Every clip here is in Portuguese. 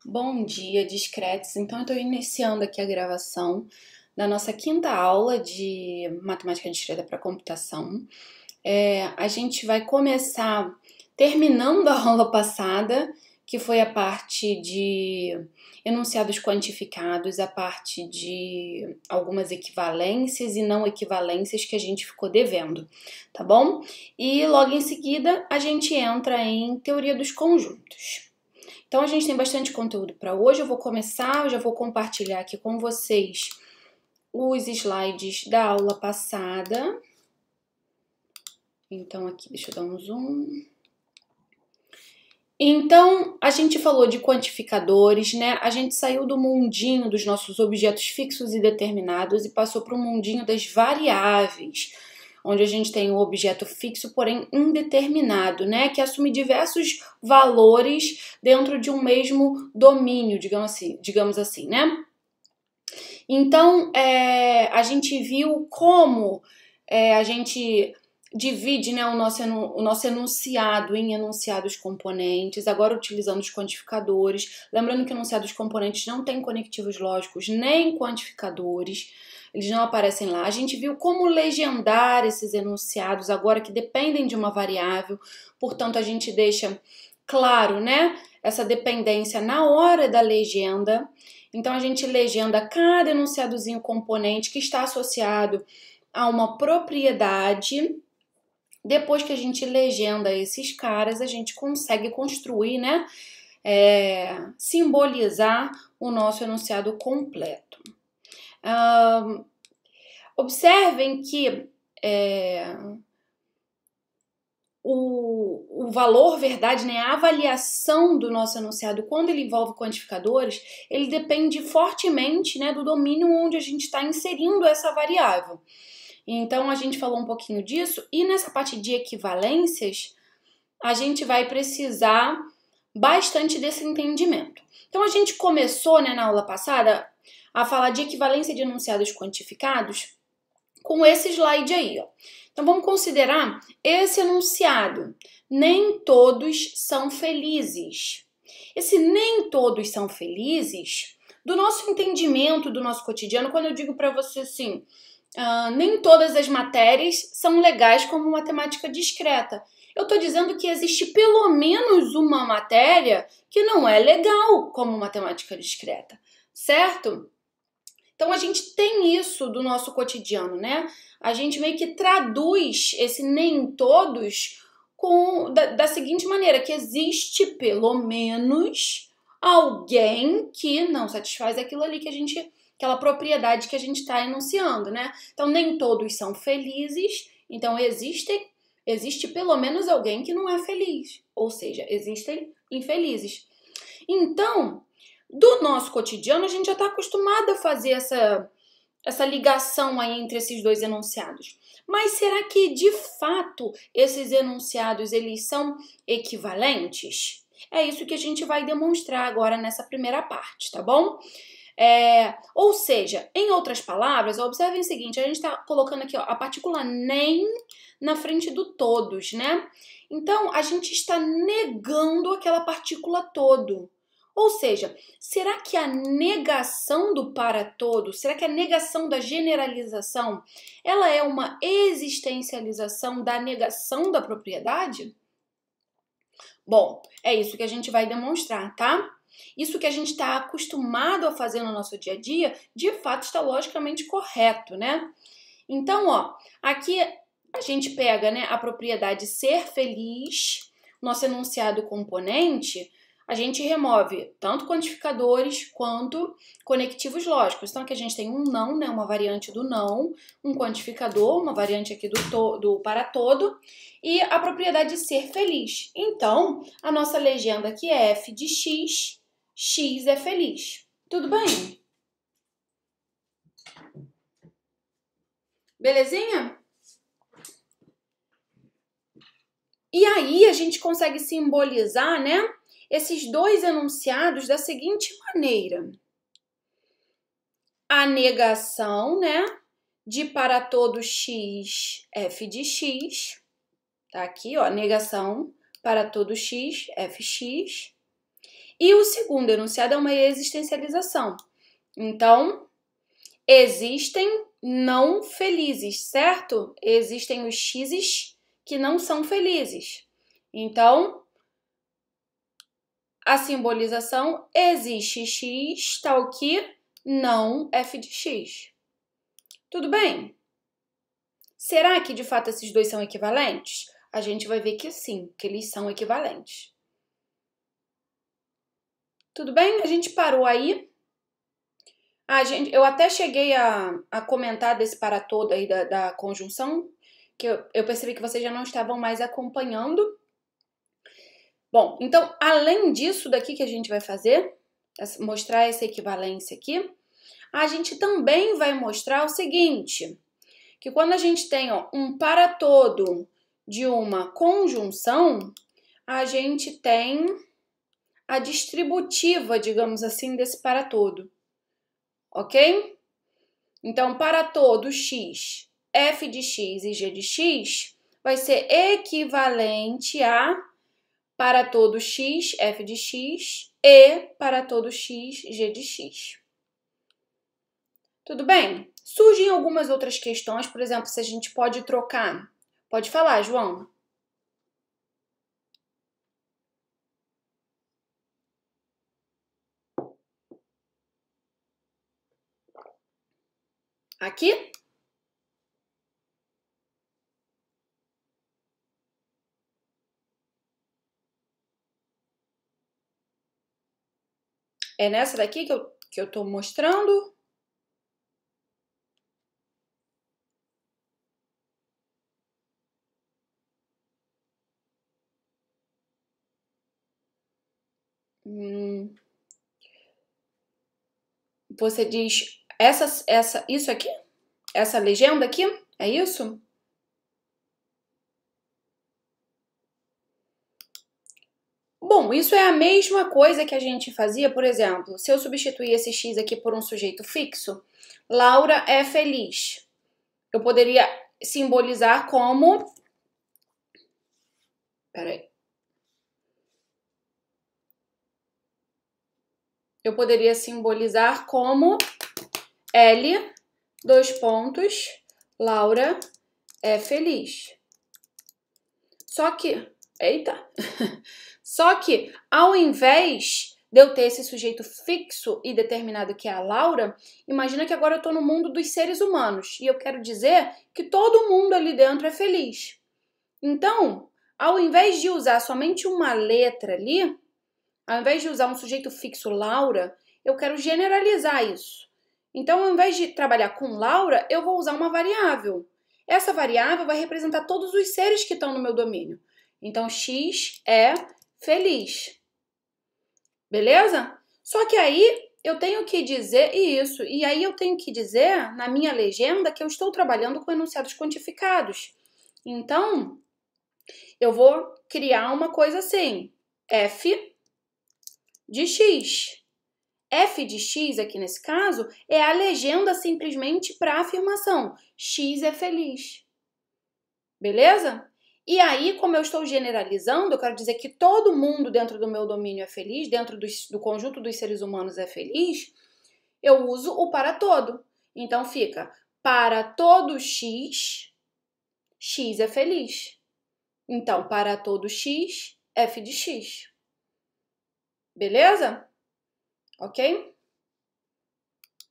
Bom dia, discretos. Então, eu estou iniciando aqui a gravação da nossa quinta aula de Matemática Discreta para Computação. A gente vai começar terminando a aula passada, que foi a parte de enunciados quantificados, a parte de algumas equivalências e não equivalências que a gente ficou devendo, tá bom? E logo em seguida a gente entra em teoria dos conjuntos. Então, a gente tem bastante conteúdo para hoje. Eu já vou compartilhar aqui com vocês os slides da aula passada. Então, aqui, deixa eu dar um zoom. Então, a gente falou de quantificadores, né? A gente saiu do mundinho dos nossos objetos fixos e determinados e passou para o mundinho das variáveis, onde a gente tem um objeto fixo, porém indeterminado, né? Que assume diversos valores dentro de um mesmo domínio, digamos assim, né? Então, a gente viu como a gente divide, né, o nosso enunciado em enunciados componentes, agora utilizando os quantificadores. Lembrando que enunciados componentes não têm conectivos lógicos nem quantificadores, eles não aparecem lá. A gente viu como legendar esses enunciados agora que dependem de uma variável, portanto a gente deixa claro, né, essa dependência na hora da legenda. Então a gente legenda cada enunciadozinho componente que está associado a uma propriedade. Depois que a gente legenda esses caras, a gente consegue construir, né, simbolizar o nosso enunciado completo. Observem que o valor verdade, né, a avaliação do nosso enunciado, quando ele envolve quantificadores, ele depende fortemente, né, do domínio onde a gente está inserindo essa variável. Então, a gente falou um pouquinho disso, e nessa parte de equivalências, a gente vai precisar bastante desse entendimento. Então, a gente começou, né, na aula passada, a falar de equivalência de enunciados quantificados com esse slide aí, ó. Então, vamos considerar esse enunciado. Nem todos são felizes. Esse nem todos são felizes, do nosso entendimento, do nosso cotidiano, quando eu digo para você assim, nem todas as matérias são legais como matemática discreta. Eu estou dizendo que existe pelo menos uma matéria que não é legal como matemática discreta, certo? Então, a gente tem isso do nosso cotidiano, né? A gente meio que traduz esse nem todos da seguinte maneira, que existe pelo menos alguém que não satisfaz aquilo ali aquela propriedade que a gente está enunciando, né? Então, nem todos são felizes, então existe pelo menos alguém que não é feliz, ou seja, existem infelizes. Então, do nosso cotidiano, a gente já está acostumado a fazer essa ligação aí entre esses dois enunciados. Mas será que, de fato, esses enunciados eles são equivalentes? É isso que a gente vai demonstrar agora nessa primeira parte, tá bom? Ou seja, em outras palavras, observem o seguinte, a gente está colocando aqui ó, a partícula nem na frente do todos, né? Então, a gente está negando aquela partícula todo. Ou seja, será que a negação do para todo, será que a negação da generalização, ela é uma existencialização da negação da propriedade? Bom, é isso que a gente vai demonstrar, tá? Isso que a gente está acostumado a fazer no nosso dia a dia, de fato está logicamente correto, né? Então, ó, aqui a gente pega, né, a propriedade ser feliz, nosso enunciado componente, a gente remove tanto quantificadores quanto conectivos lógicos. Então, aqui a gente tem um não, né, uma variante do não, um quantificador, uma variante aqui do para todo, e a propriedade ser feliz. Então, a nossa legenda aqui é f de x, x é feliz. Tudo bem? Belezinha? E aí a gente consegue simbolizar, né, esses dois enunciados da seguinte maneira. A negação, né, de para todo x, f de x, tá aqui, ó, negação para todo x, fx, E o segundo enunciado é uma existencialização. Então, existem não felizes, certo? Existem os x's que não são felizes. Então, a simbolização existe x, tal que não f de x. Tudo bem? Será que de fato esses dois são equivalentes? A gente vai ver que sim, que eles são equivalentes. Tudo bem? A gente parou aí. Eu até cheguei a comentar desse para todo aí da conjunção, que eu percebi que vocês já não estavam mais acompanhando. Bom, então, além disso daqui que a gente vai fazer, mostrar essa equivalência aqui, a gente também vai mostrar o seguinte, que quando a gente tem um para todo de uma conjunção, a gente tem a distributiva, digamos assim, desse para todo. Ok? Então, para todo x, f de x e g de x vai ser equivalente a para todo x, f de x e para todo x, g de x. Tudo bem? Surgem algumas outras questões, por exemplo, se a gente pode trocar. Pode falar, João. Aqui? É nessa daqui que eu tô mostrando? Você diz isso aqui? Essa legenda aqui? É isso? Bom, isso é a mesma coisa que a gente fazia, por exemplo, se eu substituir esse x aqui por um sujeito fixo, Laura é feliz. Eu poderia simbolizar como... Peraí. Eu poderia simbolizar como L, dois pontos, Laura é feliz. Só que... Eita! Só que, ao invés de eu ter esse sujeito fixo e determinado que é a Laura, imagina que agora eu estou no mundo dos seres humanos e eu quero dizer que todo mundo ali dentro é feliz. Então, ao invés de usar somente uma letra ali, ao invés de usar um sujeito fixo Laura, eu quero generalizar isso. Então, ao invés de trabalhar com Laura, eu vou usar uma variável. Essa variável vai representar todos os seres que estão no meu domínio. Então, X é feliz. Beleza? Só que aí eu tenho que dizer isso. E aí eu tenho que dizer na minha legenda que eu estou trabalhando com enunciados quantificados. Então, eu vou criar uma coisa assim. F de X. F de X, aqui nesse caso, é a legenda simplesmente para a afirmação. X é feliz. Beleza? E aí, como eu estou generalizando, eu quero dizer que todo mundo dentro do meu domínio é feliz, dentro do conjunto dos seres humanos é feliz, eu uso o para todo. Então, fica para todo X, X é feliz. Então, para todo X, F de X. Beleza? Ok?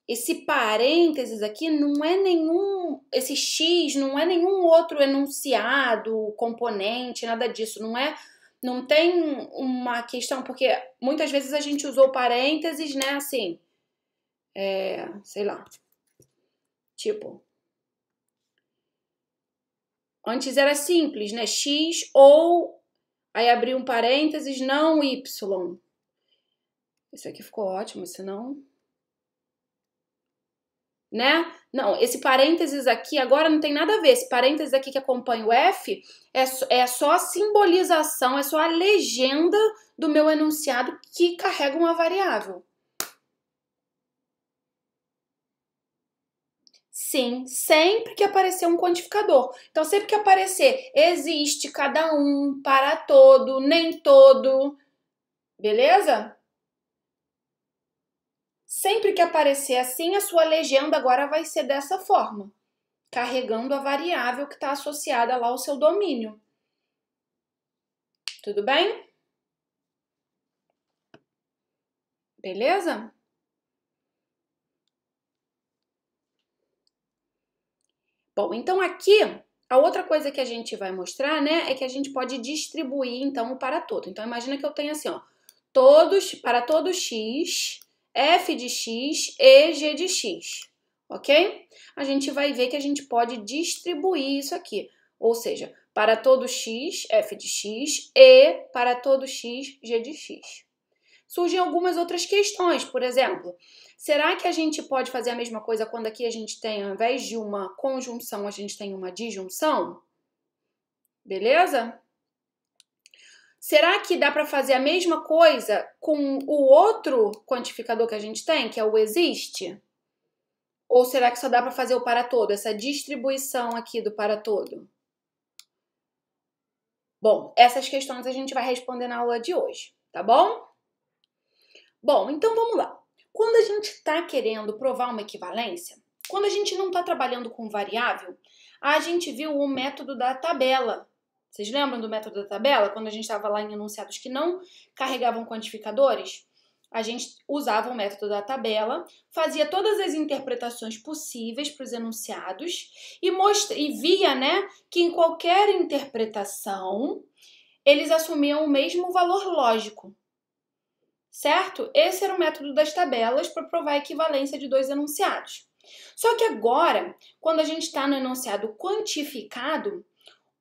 Esse parênteses aqui não é nenhum... Esse X não é nenhum outro enunciado, componente, nada disso. Não tem uma questão... Porque muitas vezes a gente usou parênteses, né? Assim... sei lá. Tipo... Antes era simples, né? X ou... Aí abri um parênteses, não Y. Isso aqui ficou ótimo, senão... Né? Não, esse parênteses aqui agora não tem nada a ver. Esse parênteses aqui que acompanha o F é só a simbolização, é só a legenda do meu enunciado que carrega uma variável. Sim, sempre que aparecer um quantificador. Então, sempre que aparecer existe, cada um, para todo, nem todo, beleza? Sempre que aparecer assim, a sua legenda agora vai ser dessa forma, carregando a variável que está associada lá ao seu domínio. Tudo bem? Beleza? Bom, então aqui, a outra coisa que a gente vai mostrar, né, é que a gente pode distribuir, então, o para todo. Então, imagina que eu tenho assim, ó, para todo x, f de x e g de x, ok? A gente vai ver que a gente pode distribuir isso aqui, ou seja, para todo x, f de x e para todo x, g de x. Surgem algumas outras questões, por exemplo, será que a gente pode fazer a mesma coisa quando aqui a gente tem, ao invés de uma conjunção, a gente tem uma disjunção? Beleza? Será que dá para fazer a mesma coisa com o outro quantificador que a gente tem, que é o existe? Ou será que só dá para fazer o para todo, essa distribuição aqui do para todo? Bom, essas questões a gente vai responder na aula de hoje, tá bom? Bom, então vamos lá. Quando a gente está querendo provar uma equivalência, quando a gente não está trabalhando com variável, a gente viu o método da tabela. Vocês lembram do método da tabela? Quando a gente estava lá em enunciados que não carregavam quantificadores, a gente usava o método da tabela, fazia todas as interpretações possíveis para os enunciados e via, né, que em qualquer interpretação eles assumiam o mesmo valor lógico. Certo? Esse era o método das tabelas para provar a equivalência de dois enunciados. Só que agora, quando a gente está no enunciado quantificado,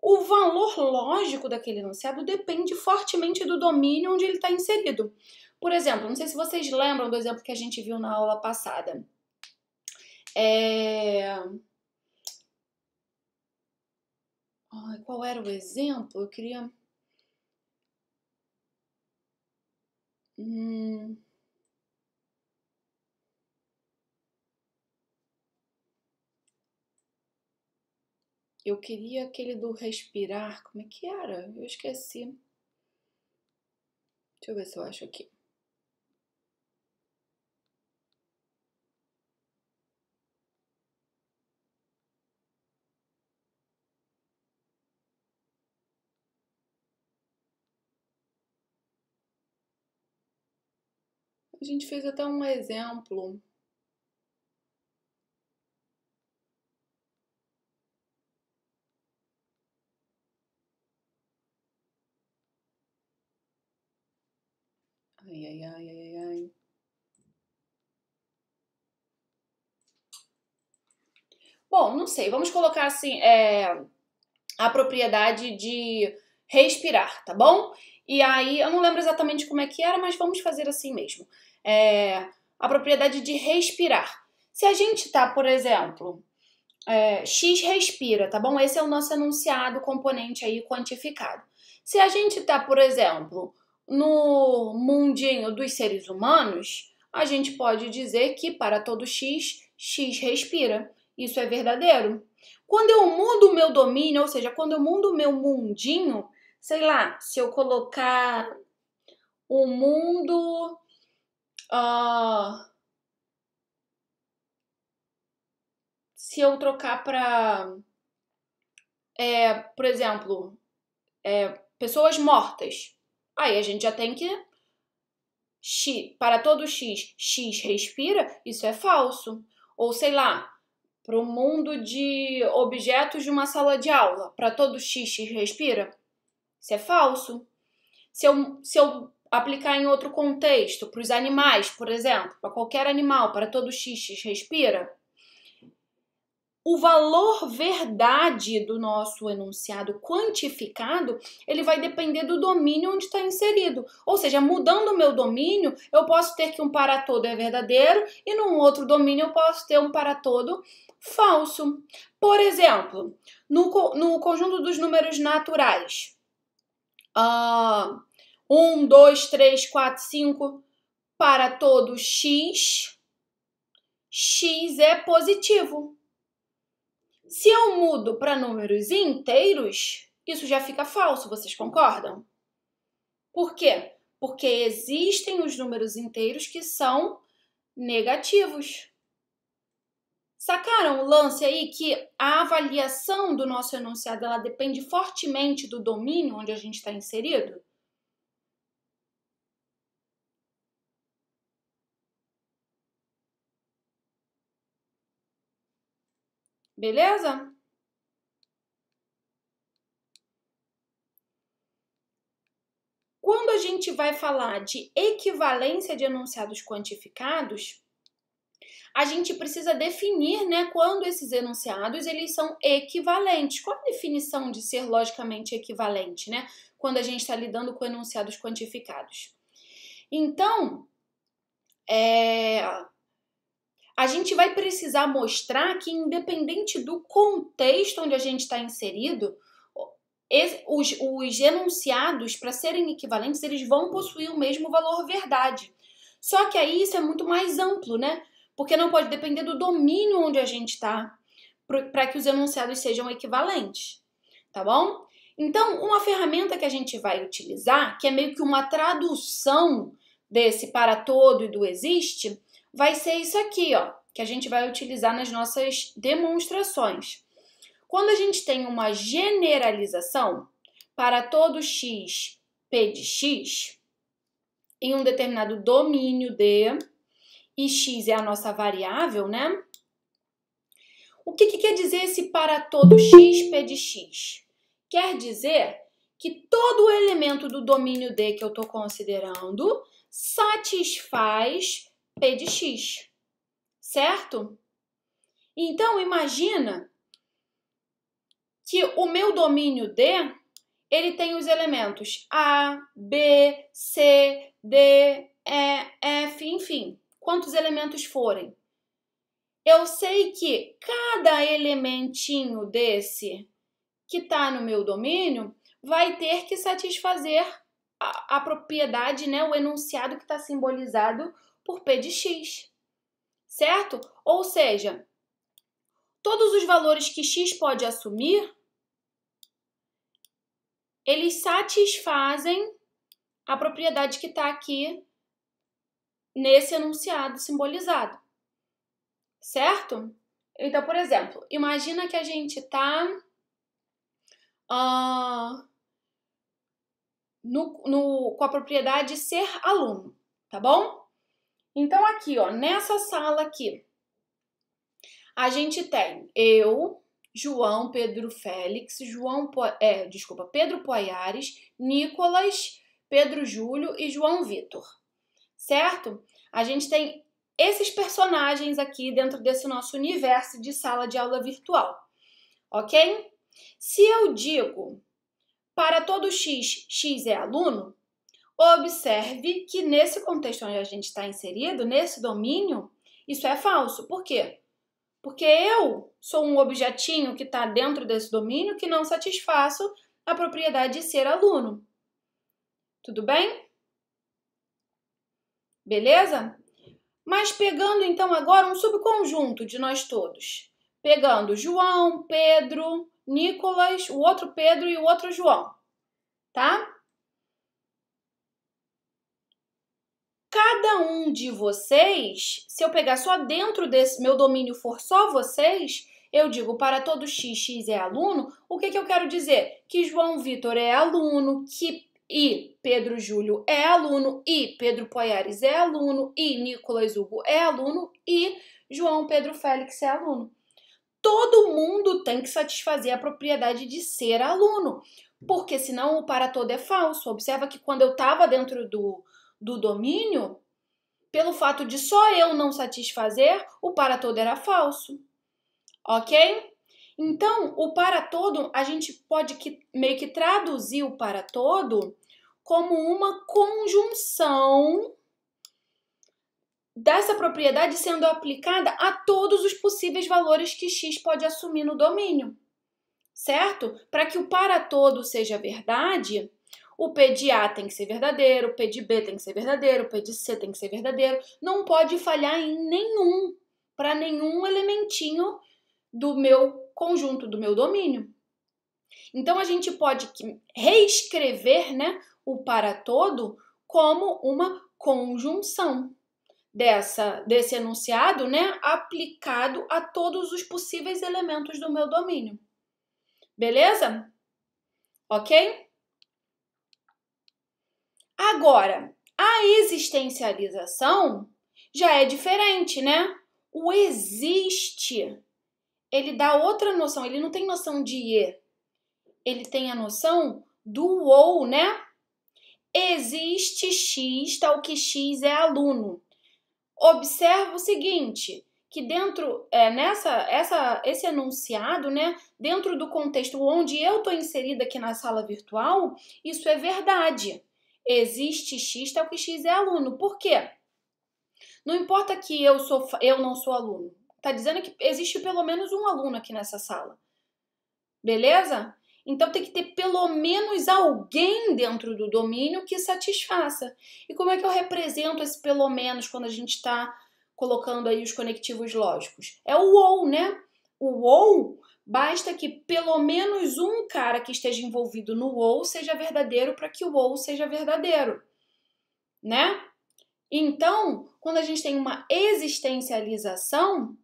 o valor lógico daquele enunciado depende fortemente do domínio onde ele está inserido. Por exemplo, não sei se vocês lembram do exemplo que a gente viu na aula passada. Qual era o exemplo? Eu queria... Eu queria aquele do respirar. Como é que era? Eu esqueci. Deixa eu ver se eu acho aqui. A gente fez até um exemplo. Ai. Bom, não sei. Vamos colocar assim, a propriedade de respirar, tá bom? E aí, eu não lembro exatamente como é que era, mas vamos fazer assim mesmo. A propriedade de respirar. Se a gente tá, por exemplo, x respira, tá bom? Esse é o nosso enunciado componente aí quantificado. Se a gente tá, por exemplo, no mundinho dos seres humanos, a gente pode dizer que para todo x, x respira. Isso é verdadeiro. Quando eu mudo o meu domínio, ou seja, quando eu mudo o meu mundinho, sei lá, se eu colocar o mundo... se eu trocar para, por exemplo, pessoas mortas, aí a gente já tem que para todo x, x respira, isso é falso. Ou sei lá, para o mundo de objetos de uma sala de aula, para todo x, x respira, isso é falso. Se eu aplicar em outro contexto, para os animais, por exemplo, para qualquer animal, para todo x, x respira, o valor verdade do nosso enunciado quantificado, ele vai depender do domínio onde está inserido. Ou seja, mudando o meu domínio, eu posso ter que um para todo é verdadeiro e num outro domínio eu posso ter um para todo falso. Por exemplo, no conjunto dos números naturais, 1, 2, 3, 4, 5, para todo x, x é positivo. Se eu mudo para números inteiros, isso já fica falso, vocês concordam? Por quê? Porque existem os números inteiros que são negativos. Sacaram o lance aí que a avaliação do nosso enunciado ela depende fortemente do domínio onde a gente está inserido? Beleza? Quando a gente vai falar de equivalência de enunciados quantificados, a gente precisa definir, né, quando esses enunciados eles são equivalentes. Qual a definição de ser logicamente equivalente, né? Quando a gente está lidando com enunciados quantificados. Então, a gente vai precisar mostrar que, independente do contexto onde a gente está inserido, os enunciados, para serem equivalentes, eles vão possuir o mesmo valor verdade. Só que aí isso é muito mais amplo, né? Porque não pode depender do domínio onde a gente está para que os enunciados sejam equivalentes, tá bom? Então, uma ferramenta que a gente vai utilizar, que é meio que uma tradução desse para todo e do existe, vai ser isso aqui, ó, que a gente vai utilizar nas nossas demonstrações. Quando a gente tem uma generalização para todo x, p de x, em um determinado domínio D, e x é a nossa variável, né? O que quer dizer esse para todo x, p de x? Quer dizer que todo elemento do domínio D que eu estou considerando satisfaz p de x, certo? Então, imagina que o meu domínio D, ele tem os elementos A, B, C, D, E, F, enfim, quantos elementos forem. Eu sei que cada elementinho desse que está no meu domínio vai ter que satisfazer a propriedade, né, o enunciado que está simbolizado por P de x, certo? Ou seja, todos os valores que x pode assumir, eles satisfazem a propriedade que está aqui nesse enunciado simbolizado, certo? Então, por exemplo, imagina que a gente está com a propriedade ser aluno, tá bom? Então, aqui, ó, nessa sala aqui, a gente tem eu, João, Pedro Félix, Pedro Poiares, Nicolas, Pedro Júlio e João Vitor, certo? A gente tem esses personagens aqui dentro desse nosso universo de sala de aula virtual, ok? Se eu digo para todo x, x é aluno, observe que nesse contexto onde a gente está inserido, nesse domínio, isso é falso. Por quê? Porque eu sou um objetinho que está dentro desse domínio que não satisfaço a propriedade de ser aluno. Tudo bem? Beleza? Mas pegando então agora um subconjunto de nós todos. Pegando João, Pedro, Nicolas, o outro Pedro e o outro João. Tá? Cada um de vocês, se eu pegar só dentro desse meu domínio for só vocês, eu digo para todo x, x é aluno, o que eu quero dizer? Que João Vitor é aluno, e Pedro Júlio é aluno, e Pedro Poiares é aluno, e Nicolas Hugo é aluno, e João Pedro Félix é aluno. Todo mundo tem que satisfazer a propriedade de ser aluno, porque senão o para todo é falso. Observa que quando eu estava dentro do domínio, pelo fato de só eu não satisfazer, o para todo era falso, ok? Então, o para todo, a gente pode meio que traduzir o para todo como uma conjunção dessa propriedade sendo aplicada a todos os possíveis valores que x pode assumir no domínio, certo? Para que o para todo seja verdade, o P de A tem que ser verdadeiro, o P de B tem que ser verdadeiro, o P de C tem que ser verdadeiro. Não pode falhar em nenhum, para nenhum elementinho do meu conjunto, do meu domínio. Então, a gente pode reescrever, né, o para todo como uma conjunção desse enunciado, né, aplicado a todos os possíveis elementos do meu domínio. Beleza? Ok? Agora, a existencialização já é diferente, né? O existe, ele dá outra noção, ele não tem noção de e, ele tem a noção do ou, né? Existe X, tal que X é aluno. Observa o seguinte, que dentro, esse enunciado, né, dentro do contexto onde eu estou inserida aqui na sala virtual, isso é verdade. Existe X, tal que X é aluno. Por quê? Não importa que eu não sou aluno. Está dizendo que existe pelo menos um aluno aqui nessa sala. Beleza? Então tem que ter pelo menos alguém dentro do domínio que satisfaça. E como é que eu represento esse pelo menos quando a gente está colocando aí os conectivos lógicos? É o ou, né? O ou, basta que pelo menos um cara que esteja envolvido no ou seja verdadeiro para que o ou seja verdadeiro, né? Então, quando a gente tem uma existencialização,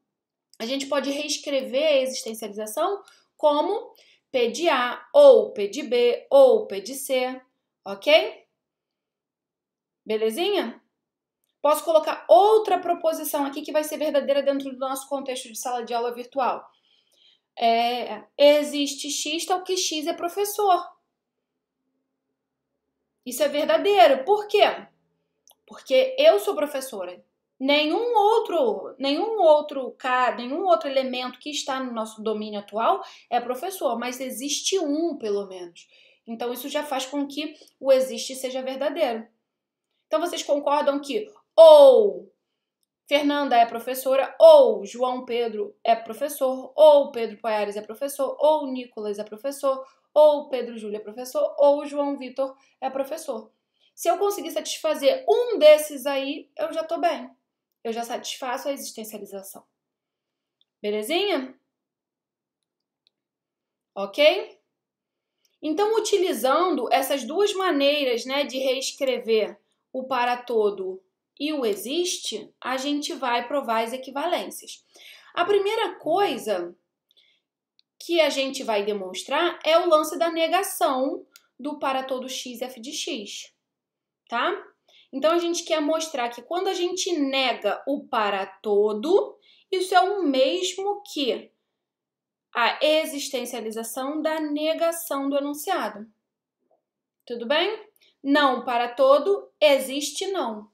a gente pode reescrever a existencialização como P de A, ou P de B, ou P de C, ok? Belezinha? Posso colocar outra proposição aqui que vai ser verdadeira dentro do nosso contexto de sala de aula virtual. Existe X, tal que X é professor. Isso é verdadeiro. Por quê? Porque eu sou professora. Nenhum outro elemento que está no nosso domínio atual é professor, mas existe um, pelo menos. Então, isso já faz com que o existe seja verdadeiro. Então, vocês concordam que ou Fernanda é professora, ou João Pedro é professor, ou Pedro Poiares é professor, ou Nicolas é professor, ou Pedro Júlio é professor, ou João Vitor é professor. Se eu conseguir satisfazer um desses aí, eu já tô bem. Eu já satisfaço a existencialização. Belezinha? Ok? Então, utilizando essas duas maneiras, né, de reescrever o para todo e o existe, a gente vai provar as equivalências. A primeira coisa que a gente vai demonstrar é o lance da negação do para todo x f de x, tá? Então, a gente quer mostrar que quando a gente nega o para todo, isso é o mesmo que a existencialização da negação do enunciado. Tudo bem? Não para todo, existe não.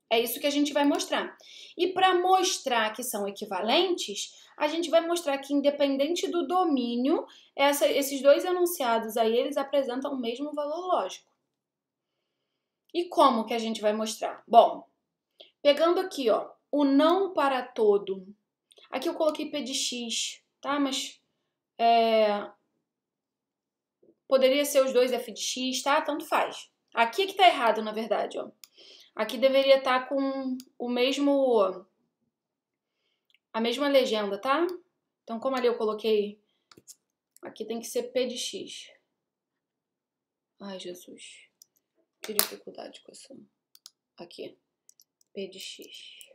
É isso que a gente vai mostrar. E para mostrar que são equivalentes, a gente vai mostrar que independente do domínio, esses dois enunciados aí, eles apresentam o mesmo valor lógico. E como que a gente vai mostrar? Bom, pegando aqui, ó, o não para todo. Aqui eu coloquei P de X, tá? Mas poderia ser os dois F de X, tá? Tanto faz. Aqui é que tá errado, na verdade, ó. Aqui deveria estar com a mesma legenda, tá? Então, como ali eu coloquei, aqui tem que ser P de X. Ai, Jesus. Que dificuldade com essa. Aqui. P de X.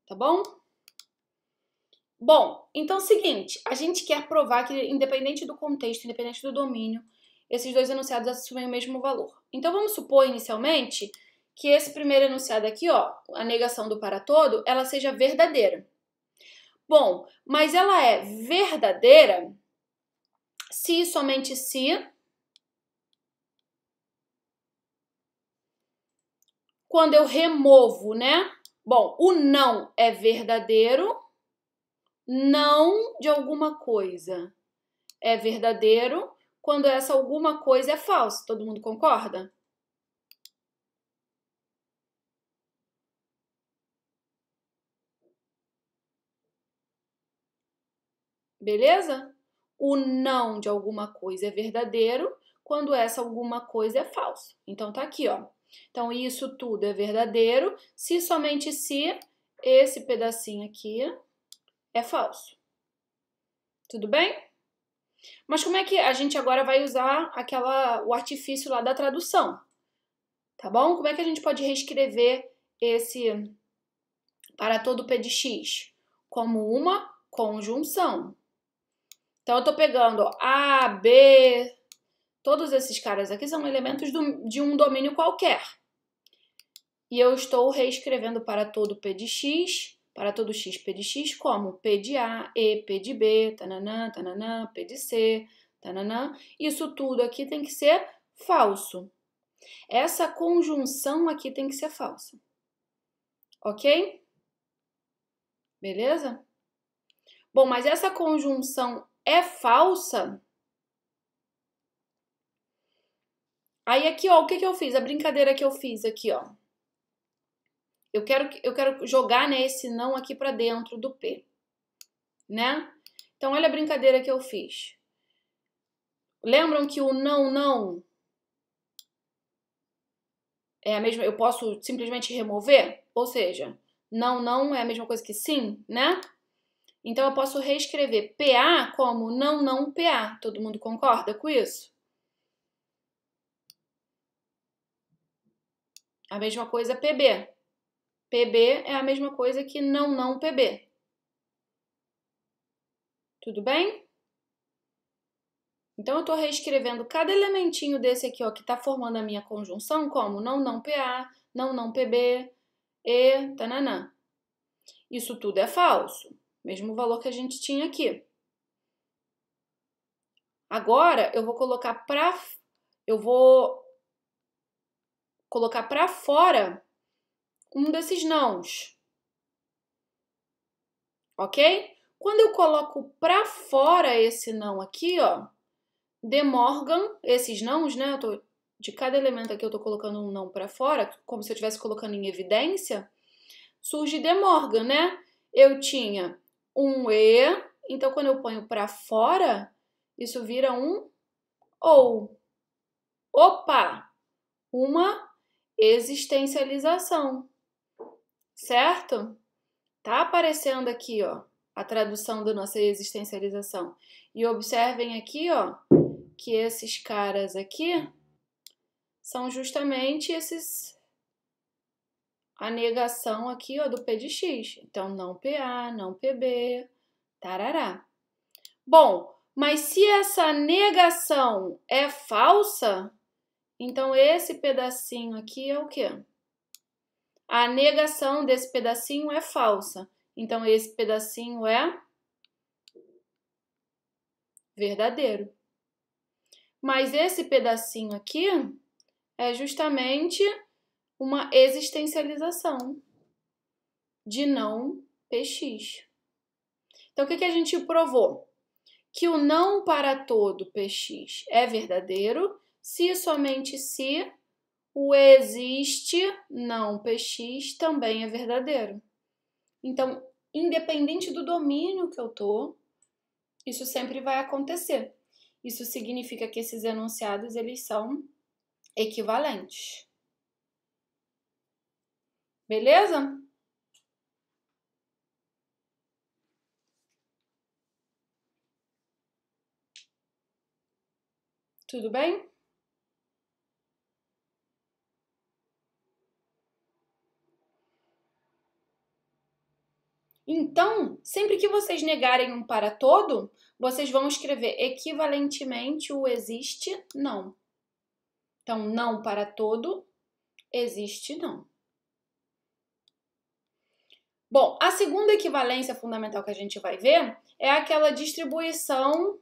Tá bom? Bom, então é o seguinte, a gente quer provar que independente do contexto, independente do domínio, esses dois enunciados assumem o mesmo valor. Então vamos supor inicialmente que esse primeiro enunciado aqui, ó, a negação do para todo, ela seja verdadeira. Bom, mas ela é verdadeira se e somente se quando eu removo, né? Bom, o não é verdadeiro, não de alguma coisa é verdadeiro quando essa alguma coisa é falsa. Todo mundo concorda? Beleza? O não de alguma coisa é verdadeiro quando essa alguma coisa é falsa. Então tá aqui, ó. Então isso tudo é verdadeiro se somente se esse pedacinho aqui é falso. Tudo bem? Mas como é que a gente agora vai usar o artifício lá da tradução? Tá bom? Como é que a gente pode reescrever esse para todo P de x? Como uma conjunção. Então, eu tô pegando A, B, todos esses caras aqui são elementos de um domínio qualquer. E eu estou reescrevendo para todo P de x, para todo x P de x, como P de A, E, P de B, tananã, tananã, P de C, tananã. Isso tudo aqui tem que ser falso. Essa conjunção aqui tem que ser falsa. Ok? Beleza? Bom, mas essa conjunção é falsa? Aí aqui, ó, o que eu fiz? A brincadeira que eu fiz aqui, ó. Eu quero jogar, né, esse não aqui para dentro do P, né? Então, olha a brincadeira que eu fiz. Lembram que o não é a mesma, eu posso simplesmente remover? Ou seja, não é a mesma coisa que sim, né? Então, eu posso reescrever PA como não PA. Todo mundo concorda com isso? A mesma coisa PB. PB é a mesma coisa que não PB. Tudo bem? Então, eu estou reescrevendo cada elementinho desse aqui, ó, que está formando a minha conjunção, como não PA, não PB, e tananã. Isso tudo é falso, mesmo valor que a gente tinha aqui. Agora, eu vou colocar para fora um desses nãos. Ok? Quando eu coloco para fora esse não aqui, ó, De Morgan, esses nãos, né? De cada elemento aqui eu tô colocando um não para fora, como se eu estivesse colocando em evidência, surge De Morgan, né? Eu tinha um E, então quando eu ponho para fora, isso vira um ou. Opa! Uma existencialização, certo? Tá aparecendo aqui, ó, a tradução da nossa existencialização. E observem aqui, ó, que esses caras aqui são justamente a negação aqui, ó, do P de x. Então, não PA, não PB, tarará. Bom, mas se essa negação é falsa, então esse pedacinho aqui é o quê? A negação desse pedacinho é falsa. Então, esse pedacinho é verdadeiro. Mas esse pedacinho aqui é justamente uma existencialização de não px. Então, o que a gente provou? Que o não para todo px é verdadeiro se e somente se o existe não px também é verdadeiro. Então, independente do domínio que eu tô, isso sempre vai acontecer. Isso significa que esses enunciados, eles são equivalentes. Beleza? Tudo bem? Então, sempre que vocês negarem um para todo, vocês vão escrever equivalentemente o existe não. Então, não para todo, existe não. Bom, a segunda equivalência fundamental que a gente vai ver é aquela distribuição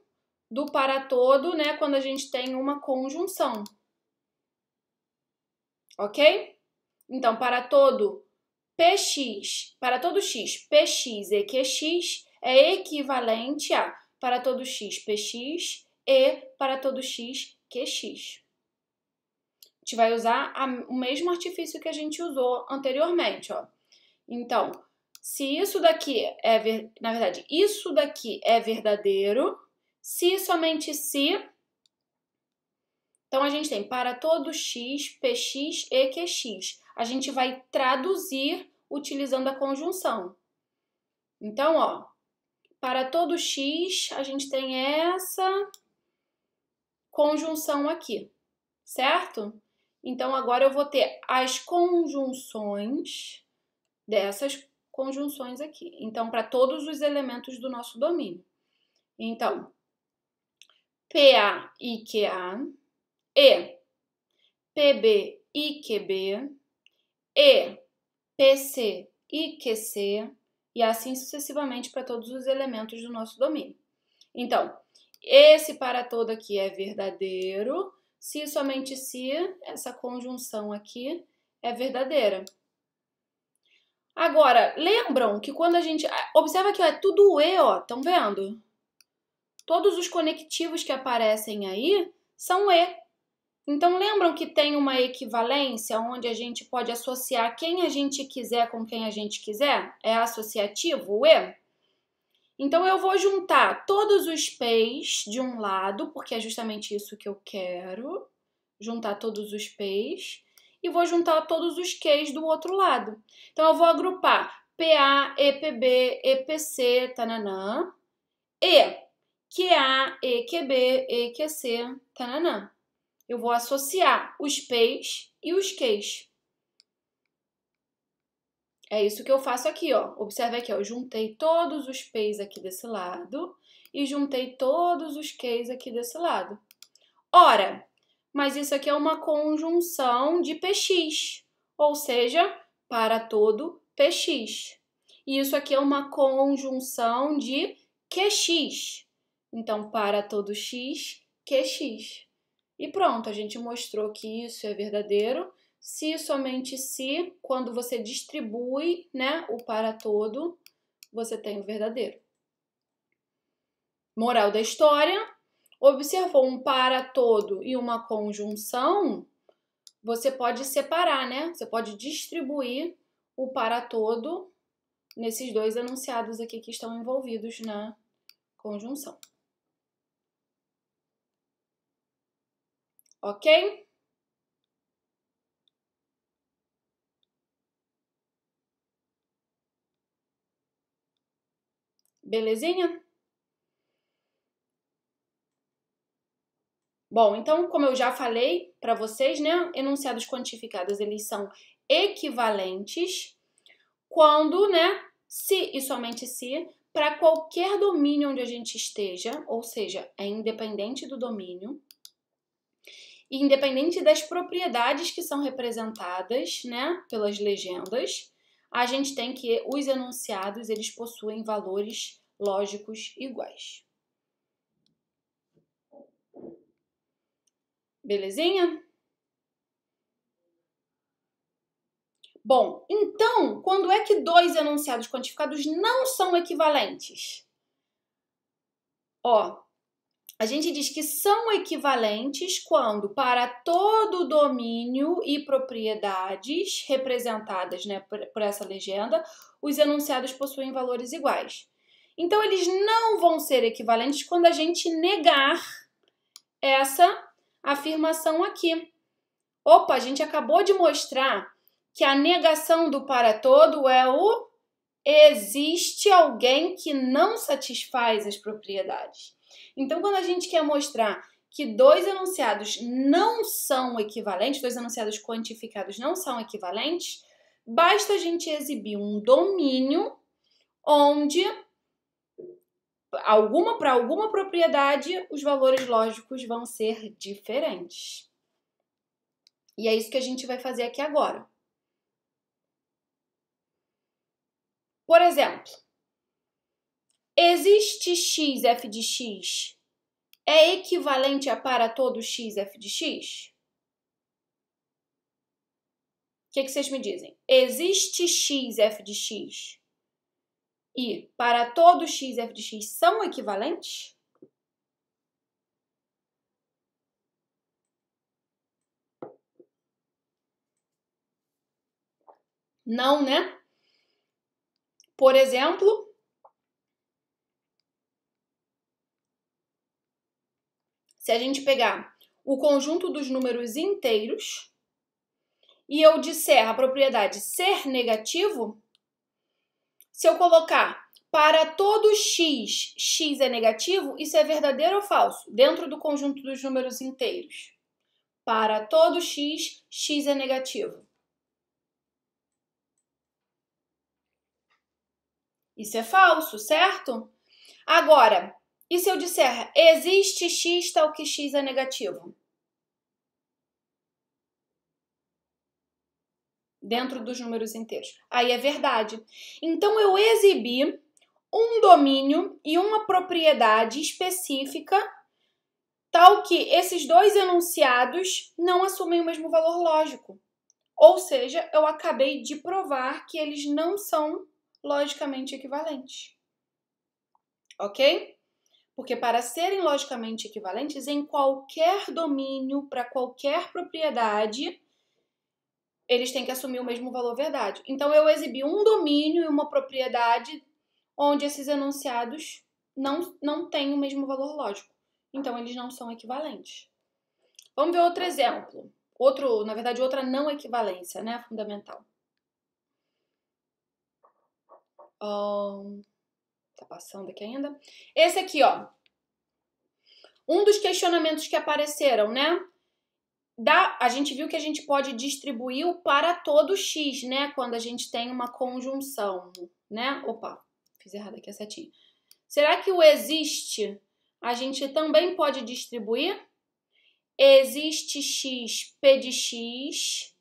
do para todo, né, quando a gente tem uma conjunção. Ok? Então, para todo px, para todo x, px e qx é equivalente a para todo x, px e para todo x, qx. A gente vai usar o mesmo artifício que a gente usou anteriormente, ó. Então, se isso daqui na verdade, isso daqui é verdadeiro, se e somente se. Então, a gente tem para todo x, px e qx. A gente vai traduzir utilizando a conjunção. Então, ó, para todo x, a gente tem essa conjunção aqui, certo? Então, agora eu vou ter as conjunções dessas conjunções aqui. Então, para todos os elementos do nosso domínio. Então, PA e QA, e PB e QB, e PC e QC, e assim sucessivamente para todos os elementos do nosso domínio. Então, esse para todo aqui é verdadeiro, se e somente se essa conjunção aqui é verdadeira. Agora, lembram que quando a gente... Observa que é tudo E, ó, estão vendo? Todos os conectivos que aparecem aí são E. Então, lembram que tem uma equivalência onde a gente pode associar quem a gente quiser com quem a gente quiser? É associativo, o E? Então, eu vou juntar todos os P's de um lado, porque é justamente isso que eu quero. Juntar todos os P's. E vou juntar todos os Q's do outro lado. Então, eu vou agrupar PA, EPB, EPC, tananã. E QA, EQB, EQC, tananã. Eu vou associar os P's e os Q's. É isso que eu faço aqui, ó. Observe aqui, ó. Eu juntei todos os P's aqui desse lado e juntei todos os Q's aqui desse lado. Ora, mas isso aqui é uma conjunção de PX, ou seja, para todo PX. E isso aqui é uma conjunção de QX. Então, para todo X, QX. E pronto, a gente mostrou que isso é verdadeiro. Se e somente se, quando você distribui, né, o para todo, você tem o verdadeiro. Moral da história: observou um para todo e uma conjunção, você pode separar, né? Você pode distribuir o para todo nesses dois enunciados aqui que estão envolvidos na conjunção. Ok? Belezinha? Bom, então, como eu já falei para vocês, né, enunciados quantificados, eles são equivalentes quando, né, se e somente se, para qualquer domínio onde a gente esteja, ou seja, é independente do domínio, e independente das propriedades que são representadas, né, pelas legendas, a gente tem que os enunciados, eles possuem valores lógicos iguais. Belezinha? Bom, então, quando é que dois enunciados quantificados não são equivalentes? Ó, a gente diz que são equivalentes quando, para todo domínio e propriedades representadas, né, por essa legenda, os enunciados possuem valores iguais. Então, eles não vão ser equivalentes quando a gente negar essa afirmação aqui. Opa, a gente acabou de mostrar que a negação do para todo é o existe alguém que não satisfaz as propriedades. Então, quando a gente quer mostrar que dois enunciados não são equivalentes, dois enunciados quantificados não são equivalentes, basta a gente exibir um domínio onde para alguma propriedade os valores lógicos vão ser diferentes. E é isso que a gente vai fazer aqui agora. Por exemplo, existe x f de x é equivalente a para todo x f de x? O que vocês me dizem? Existe x f de x e para todo x f de x são equivalentes? Não, né? Por exemplo, se a gente pegar o conjunto dos números inteiros e eu disser a propriedade ser negativo, se eu colocar para todo x, x é negativo, isso é verdadeiro ou falso? Dentro do conjunto dos números inteiros. para todo x, x é negativo. Isso é falso, certo? Agora, e se eu disser existe x tal que x é negativo? Dentro dos números inteiros. Aí é verdade. Então, eu exibi um domínio e uma propriedade específica tal que esses dois enunciados não assumem o mesmo valor lógico. Ou seja, eu acabei de provar que eles não são logicamente equivalentes. Ok? Porque para serem logicamente equivalentes, em qualquer domínio, para qualquer propriedade, eles têm que assumir o mesmo valor verdade. Então, eu exibi um domínio e uma propriedade onde esses enunciados não têm o mesmo valor lógico. Então, eles não são equivalentes. Vamos ver outro exemplo. Na verdade, outra não equivalência, né? Fundamental. Tá passando aqui ainda. Esse aqui, ó. Um dos questionamentos que apareceram, né? A gente viu que a gente pode distribuir o para todo x, né? Quando a gente tem uma conjunção, né? Opa, fiz errado aqui a setinha. Será que o existe a gente também pode distribuir? Existe x, p de x.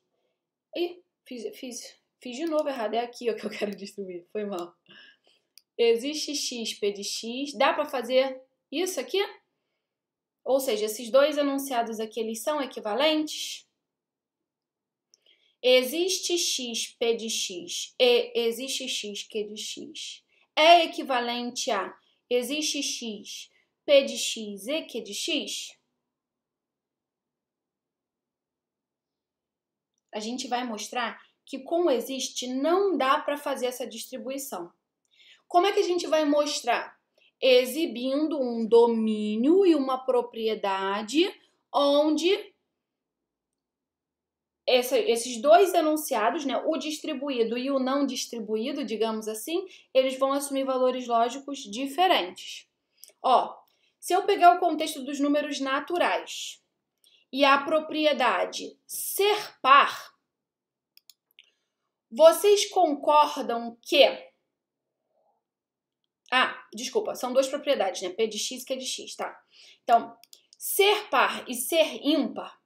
Ih, fiz de novo errado. É aqui ó, que eu quero distribuir. Foi mal. Existe x, p de x. Dá para fazer isso aqui? Ou seja, esses dois enunciados aqui, eles são equivalentes? Existe x, p de x e existe x, q de x. É equivalente a existe x, p de x e q de x? A gente vai mostrar que com o existe não dá para fazer essa distribuição. Como é que a gente vai mostrar? Exibindo um domínio e uma propriedade onde esses dois enunciados, né, o distribuído e o não distribuído, digamos assim, eles vão assumir valores lógicos diferentes. Ó, se eu pegar o contexto dos números naturais e a propriedade ser par, vocês concordam que... desculpa, são duas propriedades, né? P de x e Q de x, tá? Então, ser par e ser ímpar,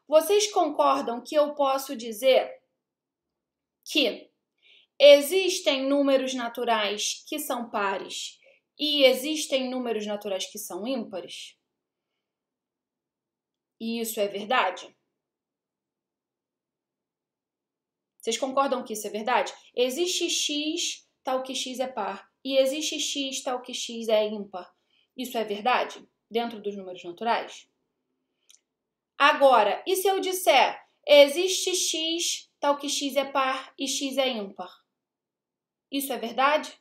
vocês concordam que eu posso dizer que existem números naturais que são pares e existem números naturais que são ímpares? E isso é verdade? Vocês concordam que isso é verdade? Existe x tal que x é par e existe x tal que x é ímpar. Isso é verdade? Dentro dos números naturais? Agora, e se eu disser existe x tal que x é par e x é ímpar? Isso é verdade?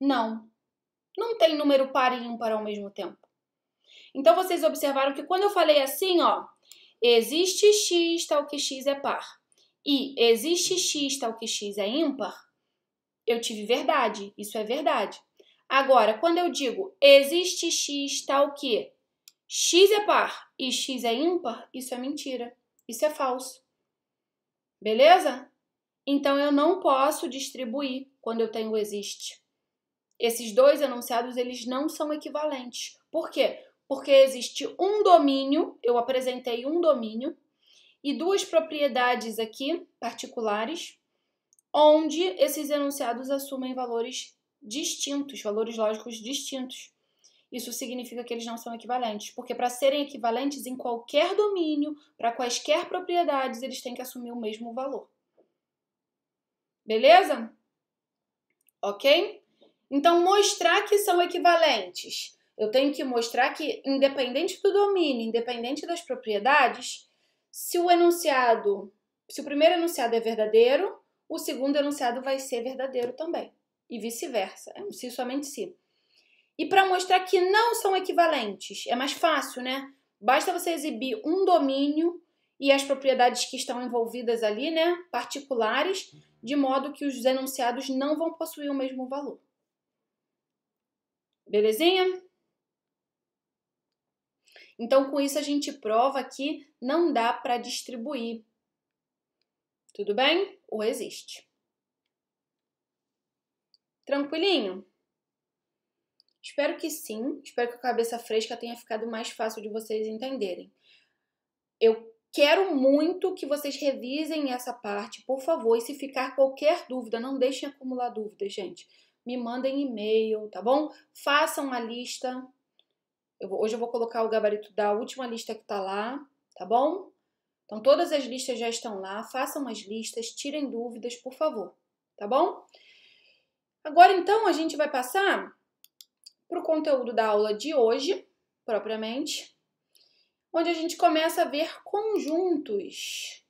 Não. Não tem número par e ímpar ao mesmo tempo. Então, vocês observaram que quando eu falei assim, ó, existe x tal que x é par e existe x tal que x é ímpar, eu tive verdade, isso é verdade. Agora, quando eu digo existe x tal que x é par e x é ímpar, isso é mentira, isso é falso. Beleza? Então, eu não posso distribuir quando eu tenho existe. Esses dois enunciados, eles não são equivalentes. Por quê? Porque existe um domínio, eu apresentei um domínio, e duas propriedades aqui, particulares, onde esses enunciados assumem valores distintos, valores lógicos distintos. Isso significa que eles não são equivalentes, porque para serem equivalentes em qualquer domínio, para quaisquer propriedades, eles têm que assumir o mesmo valor. Beleza? Ok? Então, mostrar que são equivalentes. Eu tenho que mostrar que, independente do domínio, independente das propriedades, se o primeiro enunciado é verdadeiro, o segundo enunciado vai ser verdadeiro também. E vice-versa. É um se somente se. E para mostrar que não são equivalentes, é mais fácil, né? Basta você exibir um domínio e as propriedades que estão envolvidas ali, né? Particulares, de modo que os enunciados não vão possuir o mesmo valor. Belezinha? Então, com isso, a gente prova que não dá para distribuir. Tudo bem? Ou existe. Tranquilinho? Espero que sim. Espero que a cabeça fresca tenha ficado mais fácil de vocês entenderem. Eu quero muito que vocês revisem essa parte, por favor. E se ficar qualquer dúvida, não deixem acumular dúvidas, gente. Me mandem e-mail, tá bom? Façam a lista. Hoje eu vou colocar o gabarito da última lista que tá lá, tá bom? Então, todas as listas já estão lá. Façam as listas, tirem dúvidas, por favor, tá bom? Agora, então, a gente vai passar para o conteúdo da aula de hoje, propriamente, onde a gente começa a ver conjuntos.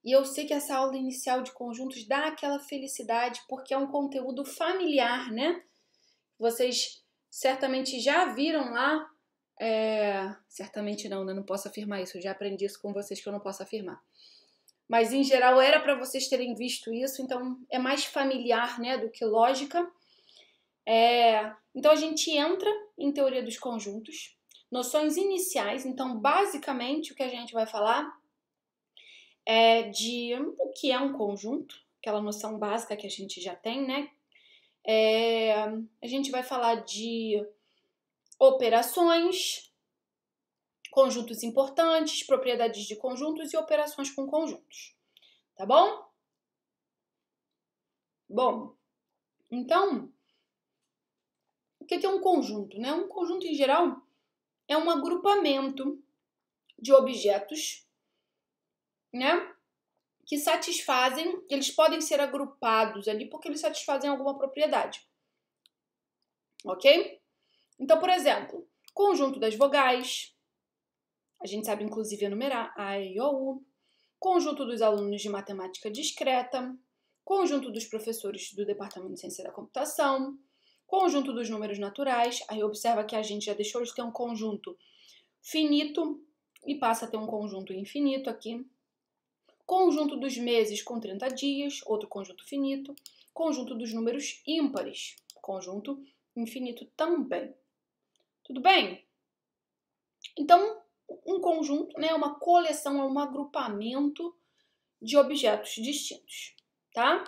E eu sei que essa aula inicial de conjuntos dá aquela felicidade, porque é um conteúdo familiar, né? Vocês certamente já viram lá. Certamente não, né? Não posso afirmar isso. Eu já aprendi isso com vocês que eu não posso afirmar. Mas, em geral, era para vocês terem visto isso, então é mais familiar, né, do que lógica. Então, a gente entra em teoria dos conjuntos, noções iniciais. Então, basicamente, o que a gente vai falar é de o que é um conjunto, aquela noção básica que a gente já tem, né? A gente vai falar de operações, conjuntos importantes, propriedades de conjuntos e operações com conjuntos. Tá bom? Bom, então, o que é um conjunto, né? Um conjunto, em geral, é um agrupamento de objetos, né? Que satisfazem, eles podem ser agrupados ali porque eles satisfazem alguma propriedade. Ok? Então, por exemplo, conjunto das vogais, a gente sabe inclusive enumerar A, E, I, O, U. Conjunto dos alunos de matemática discreta, conjunto dos professores do Departamento de Ciência da Computação, conjunto dos números naturais. Aí observa que a gente já deixou de ter um conjunto finito e passa a ter um conjunto infinito aqui. Conjunto dos meses com 30 dias, outro conjunto finito. Conjunto dos números ímpares, conjunto infinito também. Tudo bem? Então, um conjunto, né, é uma coleção, é um agrupamento de objetos distintos, tá?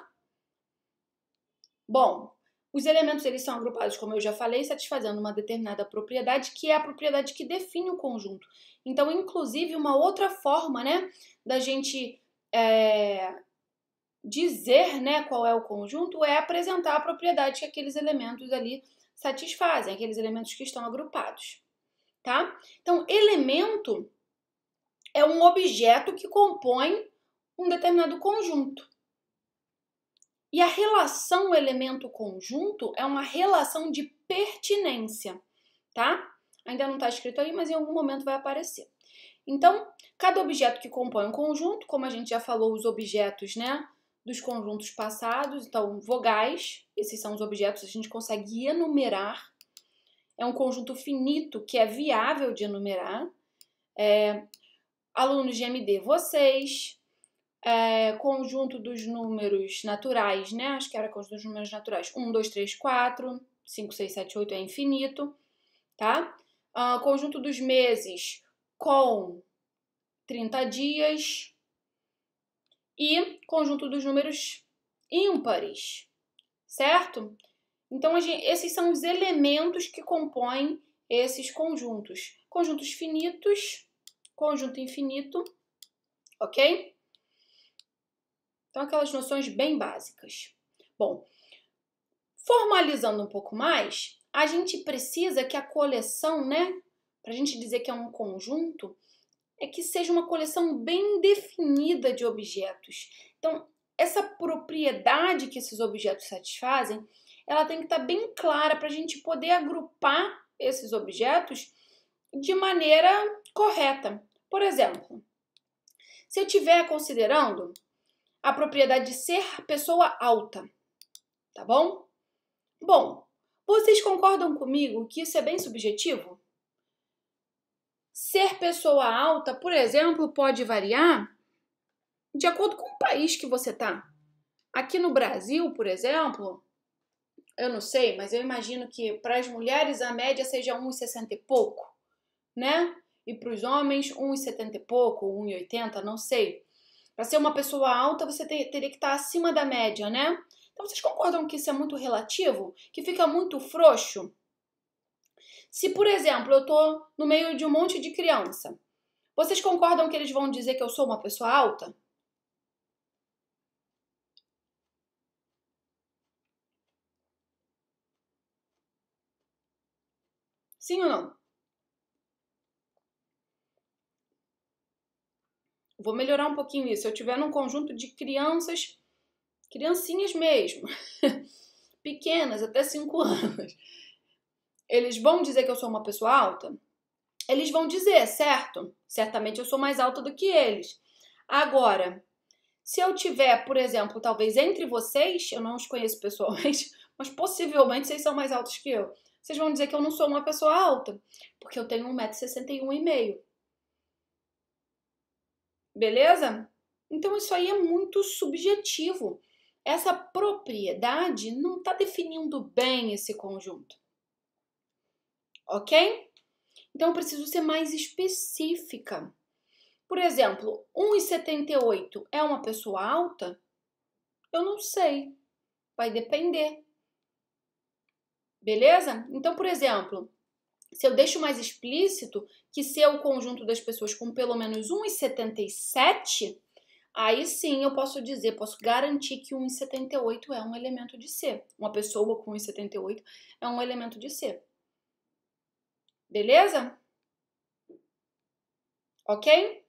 Bom, os elementos eles são agrupados, como eu já falei, satisfazendo uma determinada propriedade, que é a propriedade que define o conjunto. Então, inclusive, uma outra forma, né, da gente dizer, né, qual é o conjunto é apresentar a propriedade que aqueles elementos ali satisfazem, aqueles elementos que estão agrupados, tá? Então, elemento é um objeto que compõe um determinado conjunto. E a relação elemento-conjunto é uma relação de pertinência, tá? Ainda não está escrito aí, mas em algum momento vai aparecer. Então, cada objeto que compõe um conjunto, como a gente já falou, os objetos, né, dos conjuntos passados, então, vogais, esses são os objetos, a gente consegue enumerar. É um conjunto finito que é viável de enumerar. Alunos de MD, vocês. Conjunto dos números naturais, né? Acho que era conjunto dos números naturais. 1, 2, 3, 4, 5, 6, 7, 8 é infinito, tá? Conjunto dos meses com 30 dias. E conjunto dos números ímpares, certo? Então, esses são os elementos que compõem esses conjuntos. Conjuntos finitos, conjunto infinito, ok? Então, aquelas noções bem básicas. Bom, formalizando um pouco mais, a gente precisa que a coleção, né, para a gente dizer que é um conjunto, é que seja uma coleção bem definida de objetos. Então, essa propriedade que esses objetos satisfazem, ela tem que estar bem clara para a gente poder agrupar esses objetos de maneira correta. Por exemplo, se eu estiver considerando a propriedade de ser pessoa alta, tá bom? Bom, vocês concordam comigo que isso é bem subjetivo? Ser pessoa alta, por exemplo, pode variar de acordo com o país que você tá. Aqui no Brasil, por exemplo, eu não sei, mas eu imagino que para as mulheres a média seja 1,60 e pouco, né? E para os homens, 1,70 e pouco, 1,80, não sei. Para ser uma pessoa alta, você teria que estar acima da média, né? Então, vocês concordam que isso é muito relativo? Que fica muito frouxo? Se, por exemplo, eu tô no meio de um monte de criança, vocês concordam que eles vão dizer que eu sou uma pessoa alta? Sim ou não? Vou melhorar um pouquinho isso. Se eu tiver num conjunto de crianças, criancinhas mesmo, pequenas, até 5 anos, eles vão dizer que eu sou uma pessoa alta? Eles vão dizer, certo? Certamente eu sou mais alta do que eles. Agora, se eu tiver, por exemplo, talvez entre vocês, eu não os conheço pessoalmente, mas possivelmente vocês são mais altos que eu. Vocês vão dizer que eu não sou uma pessoa alta, porque eu tenho 1,61 m. Beleza? Então isso aí é muito subjetivo. Essa propriedade não está definindo bem esse conjunto. Ok? Então eu preciso ser mais específica. Por exemplo, 1,78 é uma pessoa alta? Eu não sei. Vai depender. Beleza? Então, por exemplo, se eu deixo mais explícito que se é o conjunto das pessoas com pelo menos 1,77, aí sim eu posso dizer, posso garantir que 1,78 é um elemento de C. Uma pessoa com 1,78 é um elemento de C. Beleza? Ok?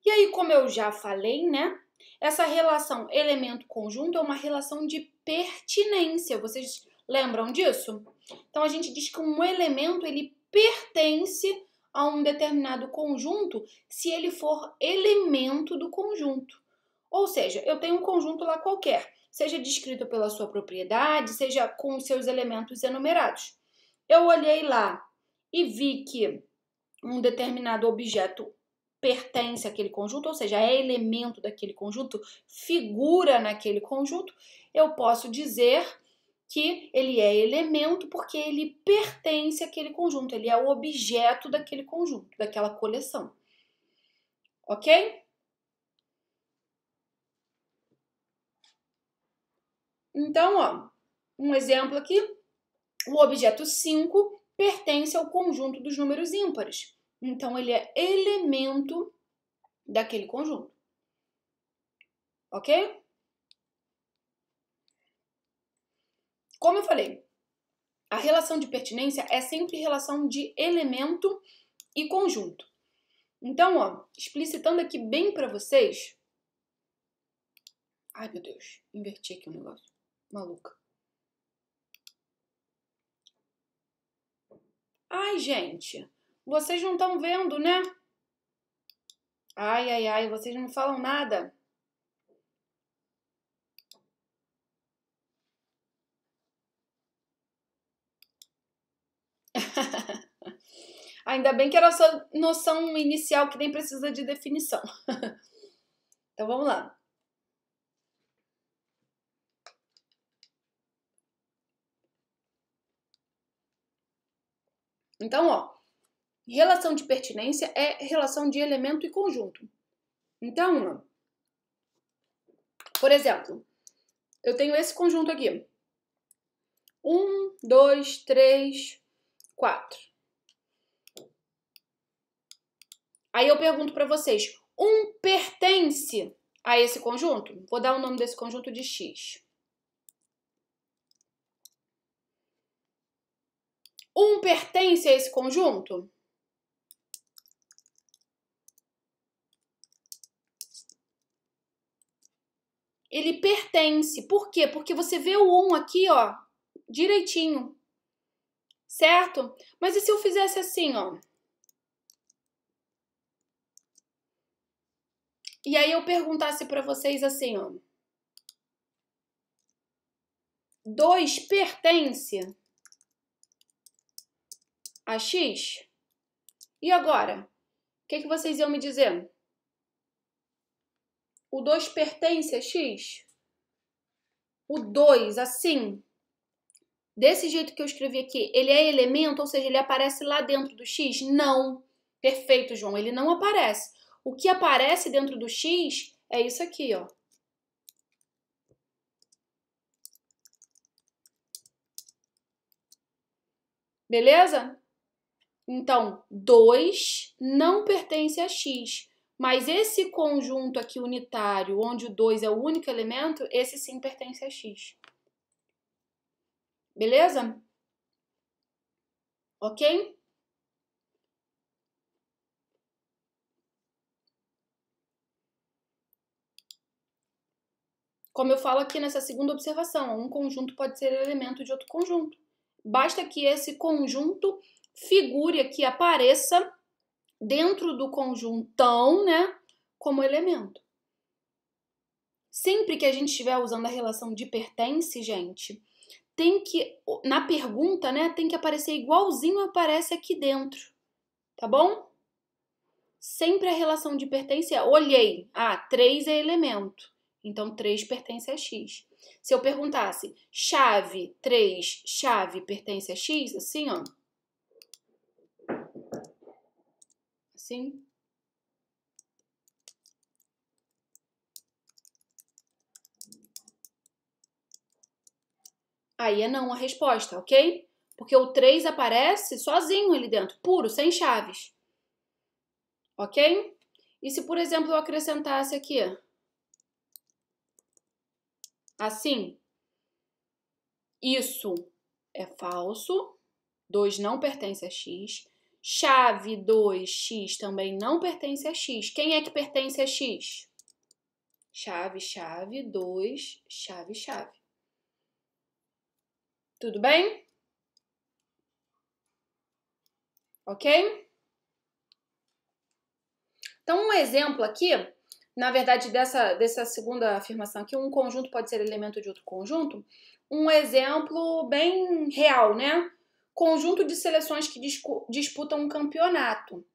E aí, como eu já falei, né? Essa relação elemento-conjunto é uma relação de pertinência. Vocês lembram disso? Então, a gente diz que um elemento, ele pertence a um determinado conjunto se ele for elemento do conjunto. Ou seja, eu tenho um conjunto lá qualquer, seja descrito pela sua propriedade, seja com os seus elementos enumerados. Eu olhei lá e vi que um determinado objeto pertence àquele conjunto, ou seja, é elemento daquele conjunto, figura naquele conjunto, eu posso dizer que ele é elemento porque ele pertence àquele conjunto, ele é o objeto daquele conjunto, daquela coleção. Ok? Então, ó, um exemplo aqui, o objeto 5 pertence ao conjunto dos números ímpares. Então, ele é elemento daquele conjunto. Ok? Como eu falei, a relação de pertinência é sempre relação de elemento e conjunto. Então, ó, explicitando aqui bem para vocês. Ai, meu Deus, inverti aqui um negócio. Maluca. Ai, gente, vocês não estão vendo, né? Ai, ai, ai, vocês não falam nada. Ainda bem que era só noção inicial que nem precisa de definição. Então vamos lá. Então, ó, relação de pertinência é relação de elemento e conjunto. Então, ó, por exemplo, eu tenho esse conjunto aqui. 1, 2, 3, 4. Aí eu pergunto para vocês, 1 pertence a esse conjunto? Vou dar o nome desse conjunto de X. 1 pertence a esse conjunto? Ele pertence. Por quê? Porque você vê o 1 aqui, ó, direitinho. Certo? Mas e se eu fizesse assim, ó? E aí eu perguntasse para vocês assim, ó. 2 pertence a X? E agora? O que vocês iam me dizer? O 2 pertence a X? O 2, assim, Desse jeito que eu escrevi aqui, ele é elemento, ou seja, ele aparece lá dentro do X? Não. Perfeito, João, ele não aparece. O que aparece dentro do X é isso aqui, ó. Beleza? Então, 2 não pertence a X. Mas esse conjunto aqui unitário, onde o 2 é o único elemento, esse sim pertence a X. Beleza? Ok? Como eu falo aqui nessa segunda observação, um conjunto pode ser elemento de outro conjunto. Basta que esse conjunto figure aqui, apareça dentro do conjuntão, né, como elemento. Sempre que a gente estiver usando a relação de pertence, gente, tem que, na pergunta, né, tem que aparecer igualzinho aparece aqui dentro, tá bom? Sempre a relação de pertence é, olhei, 3 é elemento, então 3 pertence a X. Se eu perguntasse, chave 3, chave pertence a X, assim, ó. Assim. Aí é não a resposta, ok? Porque o 3 aparece sozinho ali dentro, puro, sem chaves. Ok? E se, por exemplo, eu acrescentasse aqui, assim, isso é falso, 2 não pertence a X, chave 2x também não pertence a X. Quem é que pertence a X? Chave, chave, 2, chave, chave. Tudo bem? Ok? Então, um exemplo aqui, na verdade, dessa segunda afirmação aqui, um conjunto pode ser elemento de outro conjunto, um exemplo bem real, né? Conjunto de seleções que disputam um campeonato.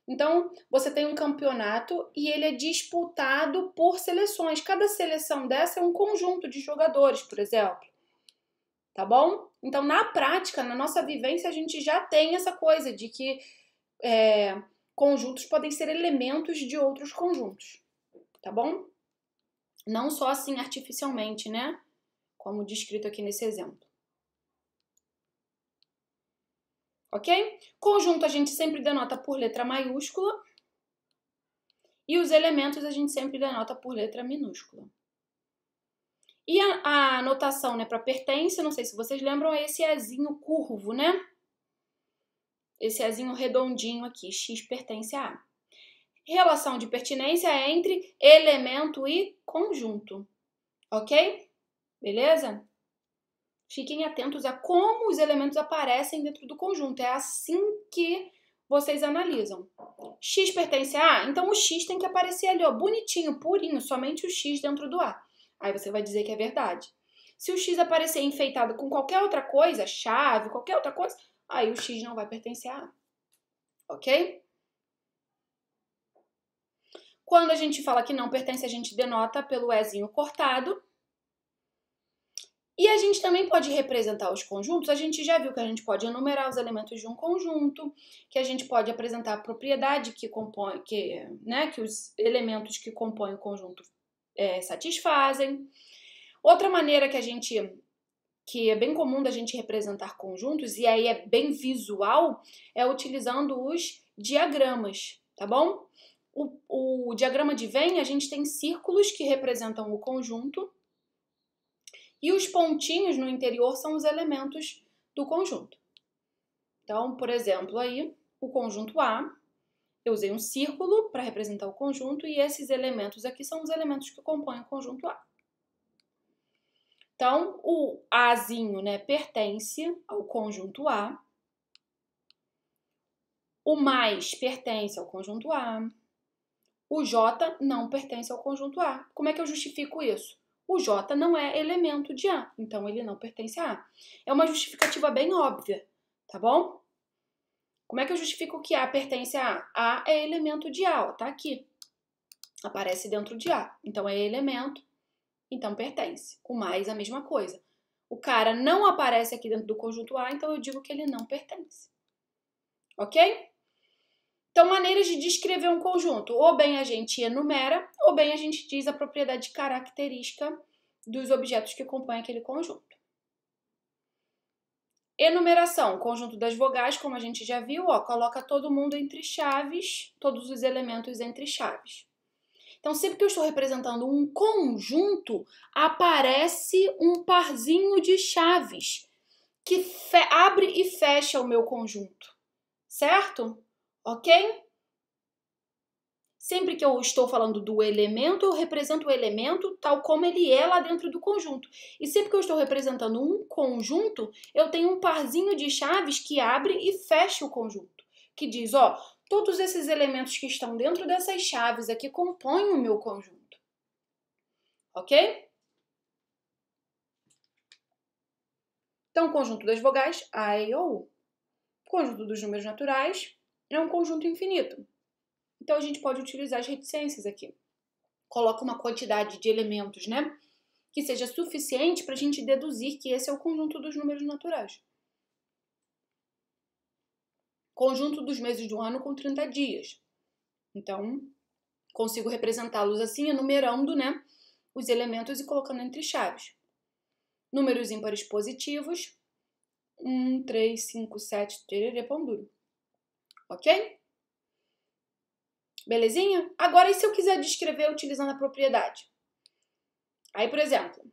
Então, você tem um campeonato e ele é disputado por seleções. Cada seleção dessa é um conjunto de jogadores, por exemplo. Tá bom? Então, na prática, na nossa vivência, a gente já tem essa coisa de que conjuntos podem ser elementos de outros conjuntos, tá bom? Não só assim artificialmente, né? Como descrito aqui nesse exemplo. Ok? Conjunto a gente sempre denota por letra maiúscula e os elementos a gente sempre denota por letra minúscula. E a anotação, né, para pertence, não sei se vocês lembram, é esse ezinho curvo, né? Esse ezinho redondinho aqui, X pertence a A. Relação de pertinência é entre elemento e conjunto, ok? Beleza? Fiquem atentos a como os elementos aparecem dentro do conjunto. É assim que vocês analisam. X pertence a A? Então o X tem que aparecer ali, ó, bonitinho, purinho, somente o X dentro do A. Aí você vai dizer que é verdade. Se o X aparecer enfeitado com qualquer outra coisa, chave, qualquer outra coisa, aí o X não vai pertencer a A. Ok? Quando a gente fala que não pertence, a gente denota pelo ezinho cortado. E a gente também pode representar os conjuntos. A gente já viu que a gente pode enumerar os elementos de um conjunto, que a gente pode apresentar a propriedade que compõe, que os elementos que compõem o conjunto satisfazem. Outra maneira que é bem comum da gente representar conjuntos, e aí é bem visual, é utilizando os diagramas, tá bom? O diagrama de Venn, a gente tem círculos que representam o conjunto, e os pontinhos no interior são os elementos do conjunto. Então, por exemplo, aí, o conjunto A, eu usei um círculo para representar o conjunto e esses elementos aqui são os elementos que compõem o conjunto A. Então, o Azinho, né, pertence ao conjunto A. O mais pertence ao conjunto A. O J não pertence ao conjunto A. Como é que eu justifico isso? O J não é elemento de A, então ele não pertence a A. É uma justificativa bem óbvia, tá bom? Como é que eu justifico que A pertence a A? A é elemento de A, ó, tá aqui. Aparece dentro de A, então é elemento, então pertence. O mais a mesma coisa. o cara não aparece aqui dentro do conjunto A, então eu digo que ele não pertence. Ok? Então, maneiras de descrever um conjunto. Ou bem a gente enumera, ou bem a gente diz a propriedade característica dos objetos que compõem aquele conjunto. Enumeração, conjunto das vogais, como a gente já viu, ó, coloca todo mundo entre chaves, todos os elementos entre chaves. Então, sempre que eu estou representando um conjunto, aparece um parzinho de chaves que abre e fecha o meu conjunto, certo? Ok? Sempre que eu estou falando do elemento, eu represento o elemento tal como ele é lá dentro do conjunto. E sempre que eu estou representando um conjunto, eu tenho um parzinho de chaves que abre e fecha o conjunto. Que diz, ó, todos esses elementos que estão dentro dessas chaves aqui compõem o meu conjunto. Ok? Então, o conjunto das vogais, A, E, O, U. O conjunto dos números naturais é um conjunto infinito. Então, a gente pode utilizar as reticências aqui. Coloca uma quantidade de elementos, né? Que seja suficiente para a gente deduzir que esse é o conjunto dos números naturais. Conjunto dos meses do ano com 30 dias. Então, consigo representá-los assim, enumerando, né, os elementos e colocando entre chaves. Números ímpares positivos. 1, 3, 5, 7, tererê, pão duro. Ok? Belezinha? Agora, e se eu quiser descrever utilizando a propriedade? Aí, por exemplo,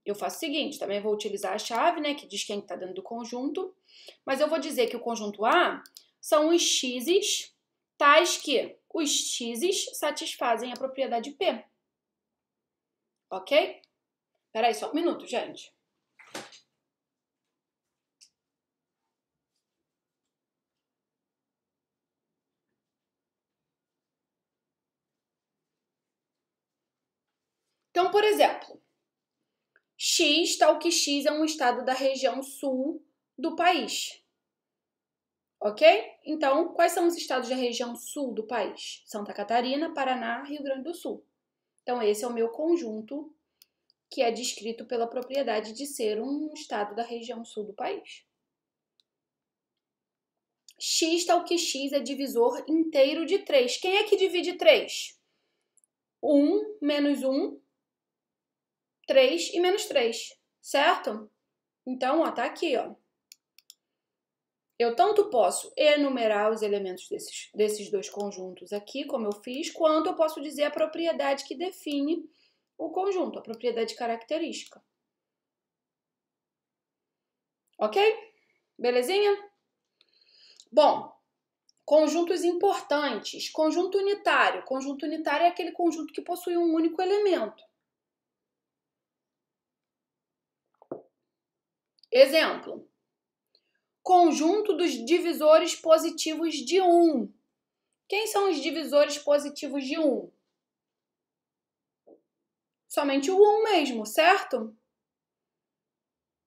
eu faço o seguinte, também vou utilizar a chave, né, que diz quem está dentro do conjunto, mas eu vou dizer que o conjunto A são os x's tais que os x's satisfazem a propriedade P. Ok? Peraí, só um minuto, gente. Então, por exemplo, X, tal que X é um estado da região sul do país. Ok? Então, quais são os estados da região sul do país? Santa Catarina, Paraná, Rio Grande do Sul. Então, esse é o meu conjunto que é descrito pela propriedade de ser um estado da região sul do país. X, tal que X é divisor inteiro de 3. Quem é que divide 3? 1 menos 1, 3 e menos 3, certo? Então, ó, tá aqui, ó. Eu tanto posso enumerar os elementos desses dois conjuntos aqui, como eu fiz, quanto eu posso dizer a propriedade que define o conjunto, a propriedade característica. Ok? Belezinha? Bom, conjuntos importantes. Conjunto unitário. Conjunto unitário é aquele conjunto que possui um único elemento. Exemplo. Conjunto dos divisores positivos de 1. Quem são os divisores positivos de 1? Somente o 1 mesmo, certo?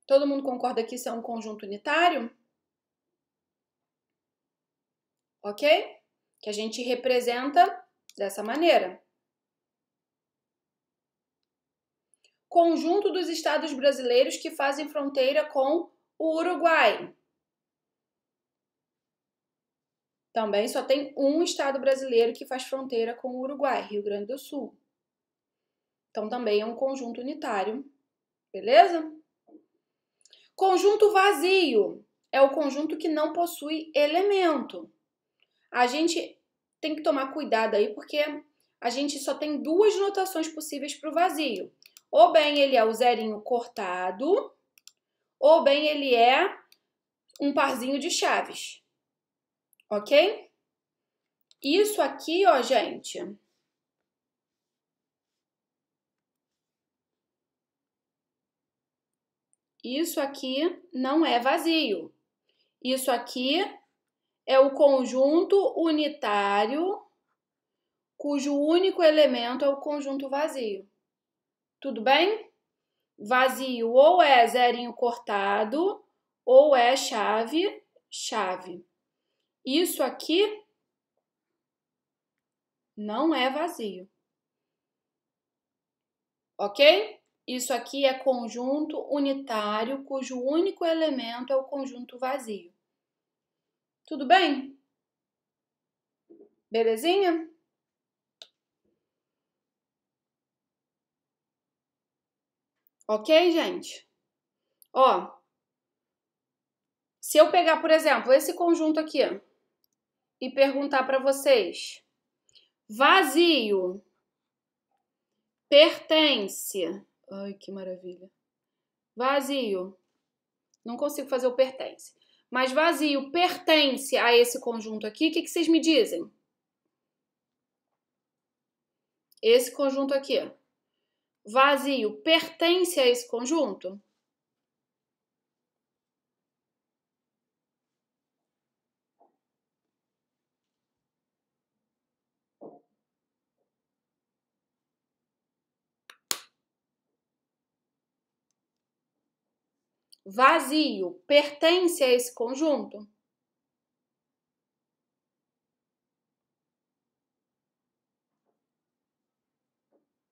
Todo mundo concorda que isso é um conjunto unitário? Ok? Que a gente representa dessa maneira. Conjunto dos estados brasileiros que fazem fronteira com o Uruguai. Também só tem um estado brasileiro que faz fronteira com o Uruguai, Rio Grande do Sul. Então, também é um conjunto unitário. Beleza? Conjunto vazio é o conjunto que não possui elemento. A gente tem que tomar cuidado aí, porque a gente só tem duas notações possíveis para o vazio. Ou bem ele é o zerinho cortado, ou bem ele é um parzinho de chaves. Ok? Isso aqui, ó, gente. Isso aqui não é vazio. Isso aqui é o conjunto unitário cujo único elemento é o conjunto vazio. Tudo bem? Vazio ou é zerinho cortado ou é chave, chave. Isso aqui não é vazio. Ok? Isso aqui é conjunto unitário, cujo único elemento é o conjunto vazio. Tudo bem? Belezinha? Ok, gente? Ó, se eu pegar, por exemplo, esse conjunto aqui e perguntar para vocês, vazio pertence... Ai, que maravilha. Vazio. Não consigo fazer o pertence. Mas vazio pertence a esse conjunto aqui. O que vocês me dizem? Esse conjunto aqui. Vazio pertence a esse conjunto? Vazio pertence a esse conjunto?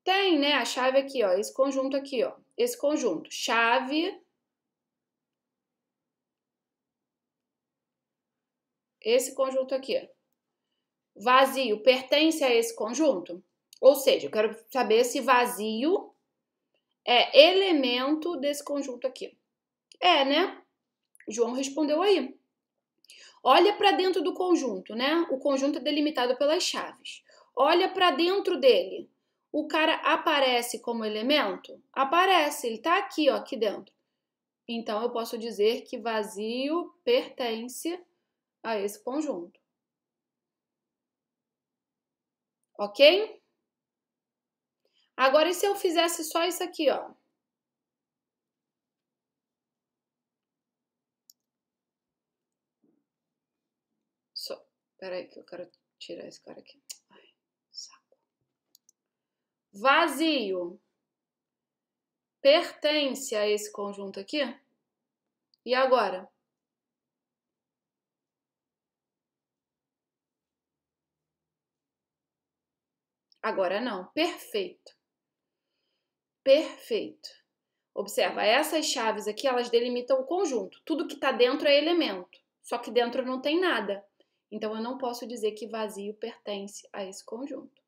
Tem, né? A chave aqui, ó. Esse conjunto aqui, ó. Esse conjunto. Chave. Esse conjunto aqui. Vazio pertence a esse conjunto? Ou seja, eu quero saber se vazio é elemento desse conjunto aqui. É, né? O João respondeu aí. Olha para dentro do conjunto, né? O conjunto é delimitado pelas chaves. Olha para dentro dele. O cara aparece como elemento? Aparece, ele tá aqui, ó, aqui dentro. Então eu posso dizer que vazio pertence a esse conjunto. Ok? Agora, e se eu fizesse só isso aqui, ó? Só. Peraí que eu quero tirar esse cara aqui. Ai, saco. Vazio pertence a esse conjunto aqui? E agora? Agora não. Perfeito. Perfeito. Observa, essas chaves aqui, elas delimitam o conjunto. Tudo que está dentro é elemento, só que dentro não tem nada. Então, eu não posso dizer que vazio pertence a esse conjunto.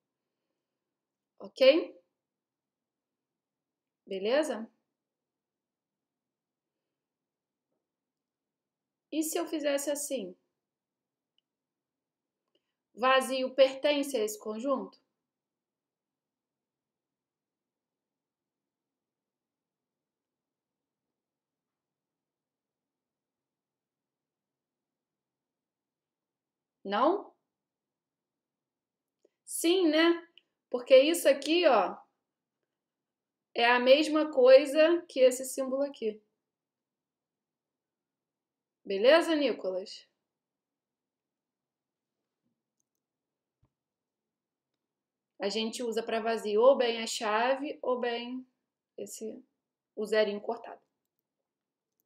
Ok? Beleza? E se eu fizesse assim? Vazio pertence a esse conjunto? Não? Sim, né? Porque isso aqui, ó, é a mesma coisa que esse símbolo aqui. Beleza, Nicolas? A gente usa para vazio ou bem a chave ou bem o zerinho cortado.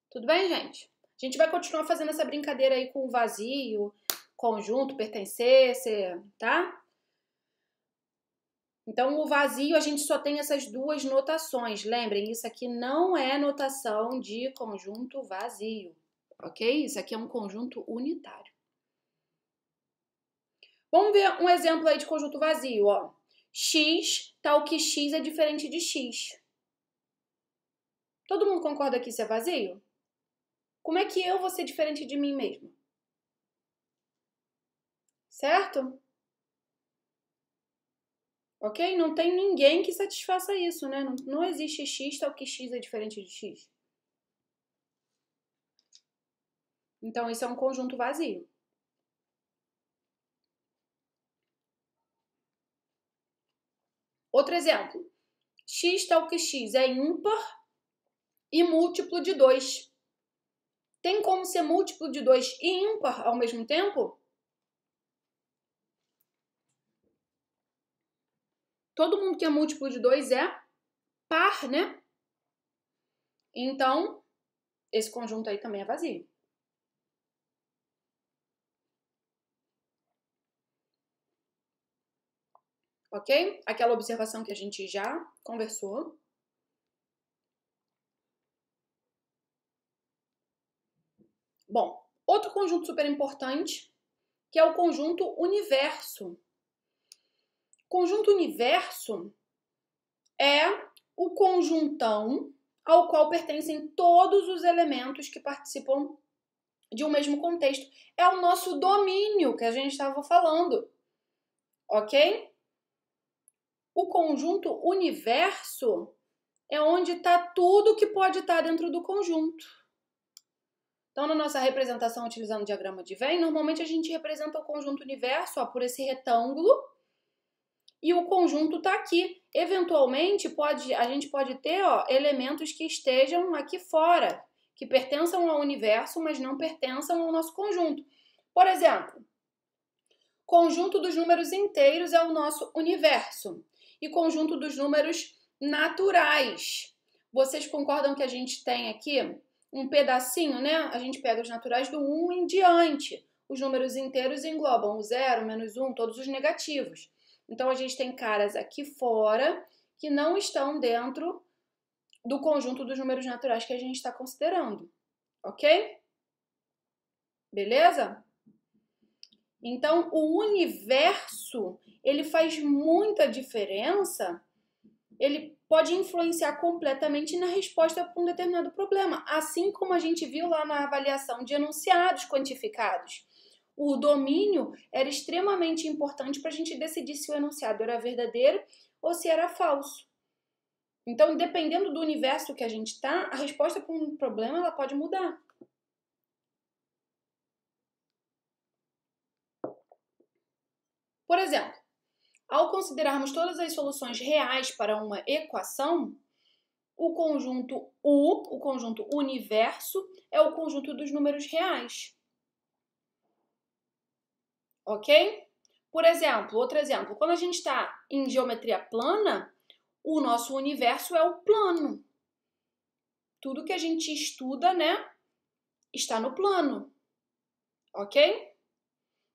Tudo bem, gente? A gente vai continuar fazendo essa brincadeira aí com o vazio, conjunto, pertencer, tá? Então, o vazio, a gente só tem essas duas notações. Lembrem, isso aqui não é notação de conjunto vazio, ok? Isso aqui é um conjunto unitário. Vamos ver um exemplo aí de conjunto vazio, ó. X, tal que X é diferente de X. Todo mundo concorda que isso é vazio? Como é que eu vou ser diferente de mim mesmo? Certo? Ok? Não tem ninguém que satisfaça isso, né? Não existe X tal que X é diferente de X. Então, isso é um conjunto vazio. Outro exemplo. X tal que X é ímpar e múltiplo de 2. Tem como ser múltiplo de 2 e ímpar ao mesmo tempo? Todo mundo que é múltiplo de 2 é par, né? Então, esse conjunto aí também é vazio. Ok? Aquela observação que a gente já conversou. Outro conjunto super importante, que é o conjunto universo. Conjunto universo é o conjuntão ao qual pertencem todos os elementos que participam de um mesmo contexto. É o nosso domínio que a gente estava falando, ok? O conjunto universo é onde está tudo que pode estar dentro do conjunto. Então, na nossa representação utilizando o diagrama de Venn, normalmente a gente representa o conjunto universo por esse retângulo e o conjunto está aqui. Eventualmente, a gente pode ter elementos que estejam aqui fora, que pertençam ao universo, mas não pertençam ao nosso conjunto. Por exemplo, conjunto dos números inteiros é o nosso universo e conjunto dos números naturais. Vocês concordam que a gente tem aqui um pedacinho, né? A gente pega os naturais do 1 em diante. Os números inteiros englobam o 0, menos 1, todos os negativos. Então, a gente tem caras aqui fora que não estão dentro do conjunto dos números naturais que a gente está considerando, ok? Beleza? Então, o universo, ele faz muita diferença, ele pode influenciar completamente na resposta para um determinado problema, assim como a gente viu lá na avaliação de enunciados quantificados. O domínio era extremamente importante para a gente decidir se o enunciado era verdadeiro ou se era falso. Então, dependendo do universo que a gente está, a resposta para um problema ela pode mudar. Por exemplo, ao considerarmos todas as soluções reais para uma equação, o conjunto U, o conjunto universo, é o conjunto dos números reais. Ok? Por exemplo, outro exemplo, quando a gente está em geometria plana, o nosso universo é o plano. Tudo que a gente estuda, né, está no plano. Ok?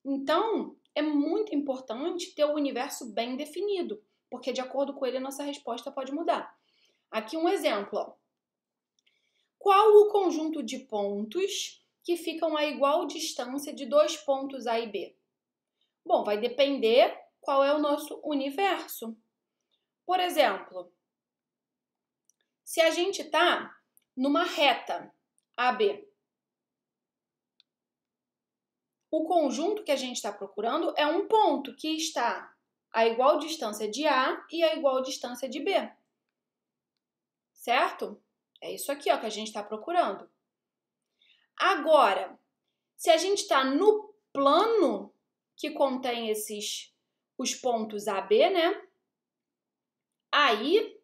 Então, é muito importante ter o universo bem definido, porque de acordo com ele a nossa resposta pode mudar. Aqui um exemplo. Ó. Qual o conjunto de pontos que ficam a igual distância de dois pontos A e B? Bom, vai depender qual é o nosso universo. Por exemplo, se a gente está numa reta AB, o conjunto que a gente está procurando é um ponto que está a igual distância de A e a igual distância de B. Certo? É isso aqui ó, que a gente está procurando. Agora, se a gente está no plano que contém os pontos AB, né? Aí,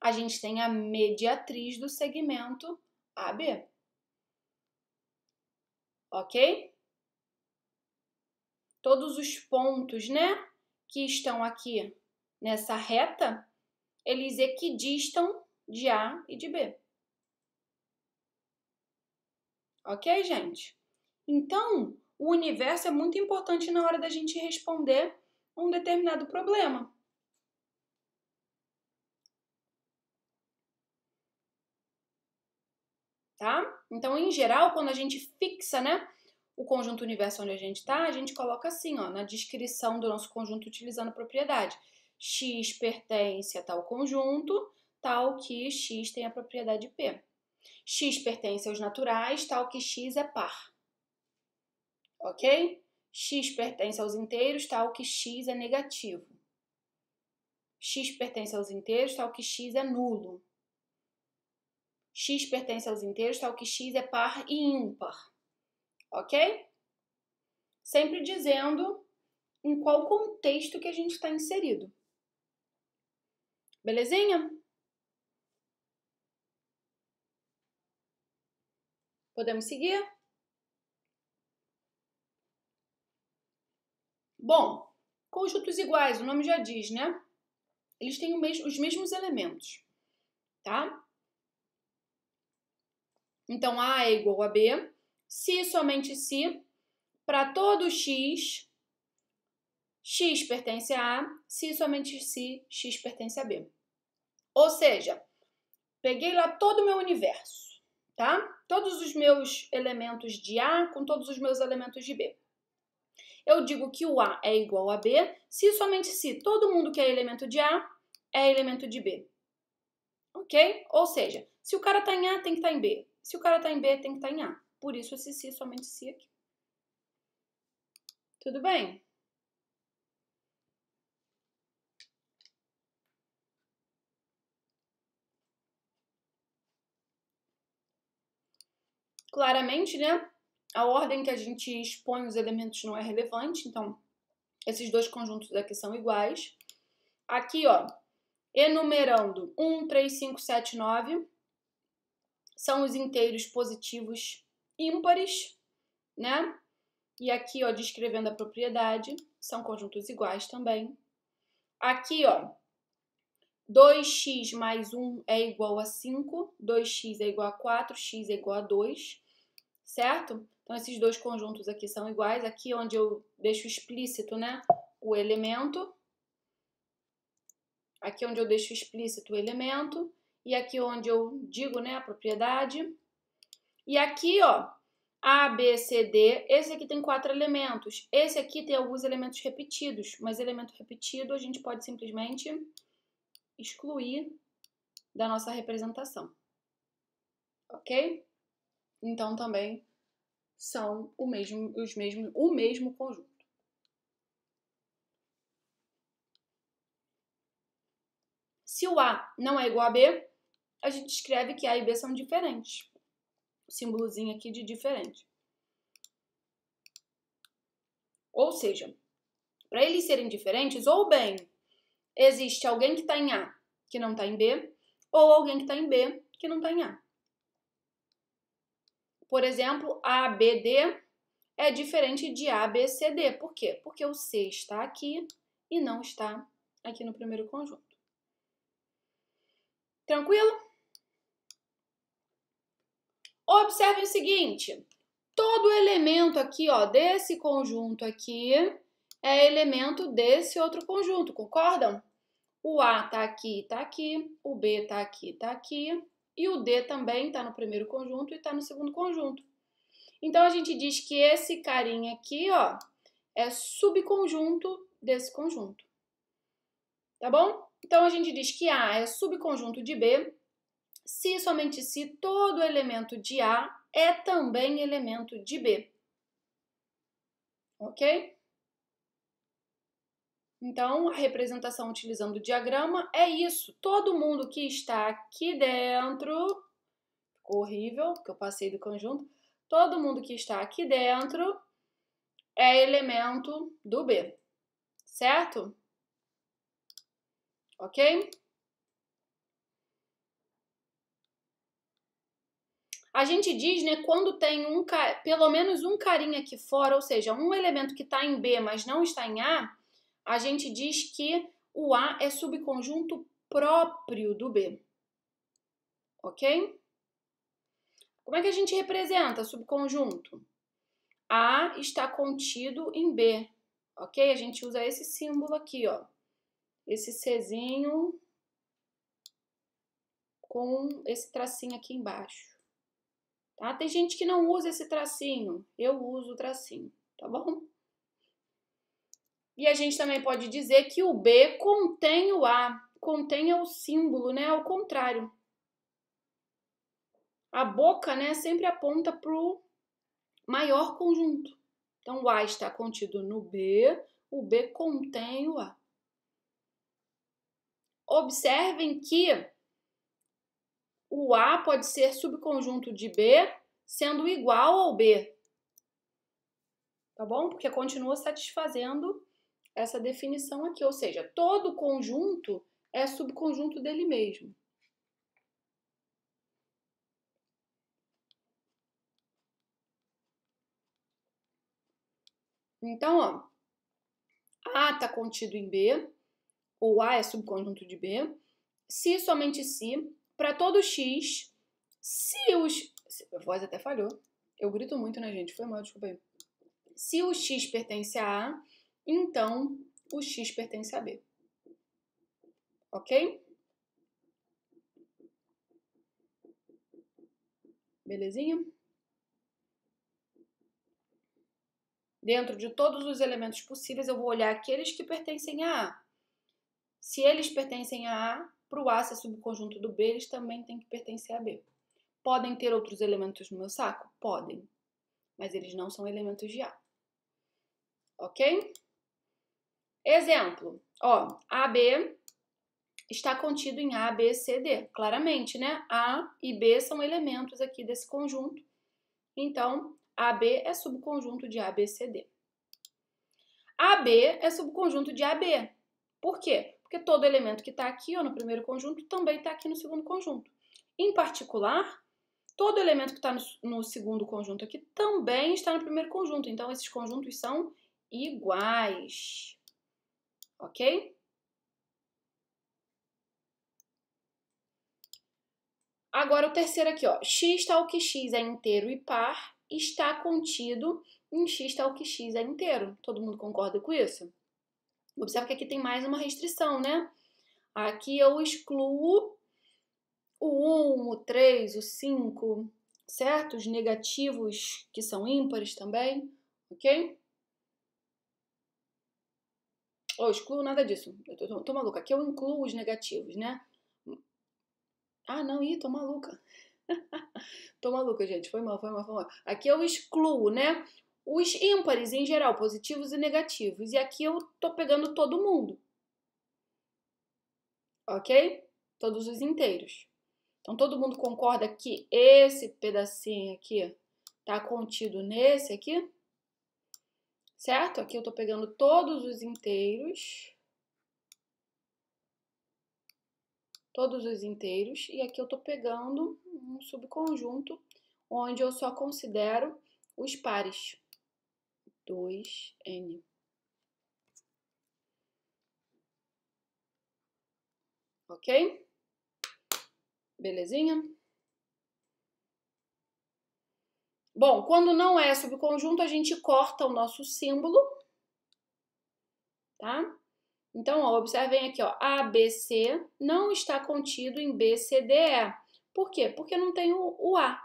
a gente tem a mediatriz do segmento AB. Ok? Todos os pontos, né, que estão aqui nessa reta, eles equidistam de A e de B. Ok, gente? Então, o universo é muito importante na hora da gente responder um determinado problema. Tá? Então, em geral, quando a gente fixa, né, o conjunto universo onde a gente está, a gente coloca assim, ó, na descrição do nosso conjunto utilizando a propriedade. X pertence a tal conjunto, tal que X tem a propriedade P. X pertence aos naturais, tal que X é par. Ok? X pertence aos inteiros, tal que X é negativo. X pertence aos inteiros, tal que X é nulo. X pertence aos inteiros, tal que X é par e ímpar. Ok? Sempre dizendo em qual contexto que a gente está inserido. Belezinha? Podemos seguir? Bom, conjuntos iguais, o nome já diz, né? Eles têm os mesmos elementos, tá? Então, A é igual a B, se somente se, para todo x, x pertence a A, se somente se, x pertence a B. Ou seja, peguei lá todo o meu universo, tá? Todos os meus elementos de A com todos os meus elementos de B. Eu digo que o A é igual a B se e somente se todo mundo que é elemento de A é elemento de B. Ok? Ou seja, se o cara está em A, tem que estar em B. Se o cara está em B, tem que estar em A. Por isso esse se, somente se aqui. Tudo bem? Claramente, né? A ordem que a gente expõe os elementos não é relevante, então esses dois conjuntos aqui são iguais. Aqui, ó, enumerando 1, 3, 5, 7, 9, são os inteiros positivos ímpares, né? E aqui, ó, descrevendo a propriedade, são conjuntos iguais também. Aqui, ó, 2x mais 1 é igual a 5, 2x é igual a 4, x é igual a 2, certo? Então, esses dois conjuntos aqui são iguais. Aqui onde eu deixo explícito, né, o elemento. Aqui onde eu deixo explícito o elemento. E aqui onde eu digo, né, a propriedade. E aqui, ó, A, B, C, D. Esse aqui tem 4 elementos. Esse aqui tem alguns elementos repetidos. Mas elemento repetido a gente pode simplesmente excluir da nossa representação. Ok? Então, também são o mesmo conjunto. Se o A não é igual a B, a gente escreve que A e B são diferentes. O símbolozinho aqui de diferente. Ou seja, para eles serem diferentes, ou bem existe alguém que está em A que não está em B, ou alguém que está em B que não está em A. Por exemplo, ABD é diferente de ABCD. Por quê? Porque o C está aqui e não está aqui no primeiro conjunto. Tranquilo? Observe o seguinte, todo elemento aqui, ó, desse conjunto aqui é elemento desse outro conjunto, concordam? O A tá aqui, o B tá aqui, e o D também tá no primeiro conjunto e tá no segundo conjunto. Então, a gente diz que esse carinha aqui, ó, é subconjunto desse conjunto. Tá bom? Então, a gente diz que A é subconjunto de B, se somente se todo elemento de A é também elemento de B. Ok? Então, a representação utilizando o diagrama é isso. Todo mundo que está aqui dentro, ficou horrível, porque eu passei do conjunto, todo mundo que está aqui dentro é elemento do B, certo? Ok? A gente diz, né, quando tem pelo menos um carinha aqui fora, ou seja, um elemento que está em B, mas não está em A gente diz que o A é subconjunto próprio do B. Ok? Como é que a gente representa subconjunto? A está contido em B. Ok? A gente usa esse símbolo aqui, ó. Esse Czinho com esse tracinho aqui embaixo. Tá? Tem gente que não usa esse tracinho. Eu uso o tracinho, tá bom? E a gente também pode dizer que o B contém o A. Contém é o símbolo, né? Ao contrário. A boca, né, sempre aponta para o maior conjunto. Então, o A está contido no B, o B contém o A. Observem que o A pode ser subconjunto de B sendo igual ao B. Tá bom? Porque continua satisfazendo essa definição aqui. Ou seja, todo conjunto é subconjunto dele mesmo. Então, ó, A está contido em B, ou A é subconjunto de B, se somente se, para todo x, se os... A voz até falhou. Eu grito muito, né, gente? Foi mal, desculpa aí. Se o x pertence a A, então o x pertence a B. Ok? Belezinha? Dentro de todos os elementos possíveis, eu vou olhar aqueles que pertencem a A. Se eles pertencem a A, para o A ser subconjunto do B, eles também têm que pertencer a B. Podem ter outros elementos no meu saco? Podem. Mas eles não são elementos de A. Ok? Exemplo. Ó, AB está contido em A, B, C, D. Claramente, né? A e B são elementos aqui desse conjunto. Então, AB é subconjunto de A, B, C, D. AB é subconjunto de AB. Por quê? Porque todo elemento que está aqui, ó, no primeiro conjunto, também está aqui no segundo conjunto. Em particular, todo elemento que está no segundo conjunto aqui também está no primeiro conjunto. Então, esses conjuntos são iguais. Ok? Agora, o terceiro aqui, ó. X tal que x é inteiro e par está contido em x tal que x é inteiro. Todo mundo concorda com isso? Observa que aqui tem mais uma restrição, né? Aqui eu excluo o 1, o 3, o 5, certo? Os negativos que são ímpares também, ok? Eu excluo nada disso. Eu tô maluca. Aqui eu incluo os negativos, né? Ah, não, tô maluca. Tô maluca, gente. Foi mal. Aqui eu excluo, né? Os ímpares em geral, positivos e negativos. E aqui eu tô pegando todo mundo. Ok? Todos os inteiros. Então, todo mundo concorda que esse pedacinho aqui tá contido nesse aqui? Certo? Aqui eu tô pegando todos os inteiros. Todos os inteiros. E aqui eu tô pegando um subconjunto onde eu só considero os pares. 2n. Ok? Belezinha? Bom, quando não é subconjunto, a gente corta o nosso símbolo, tá? Então, ó, observem aqui, ó, ABC não está contido em BCDE. Por quê? Porque não tem o A,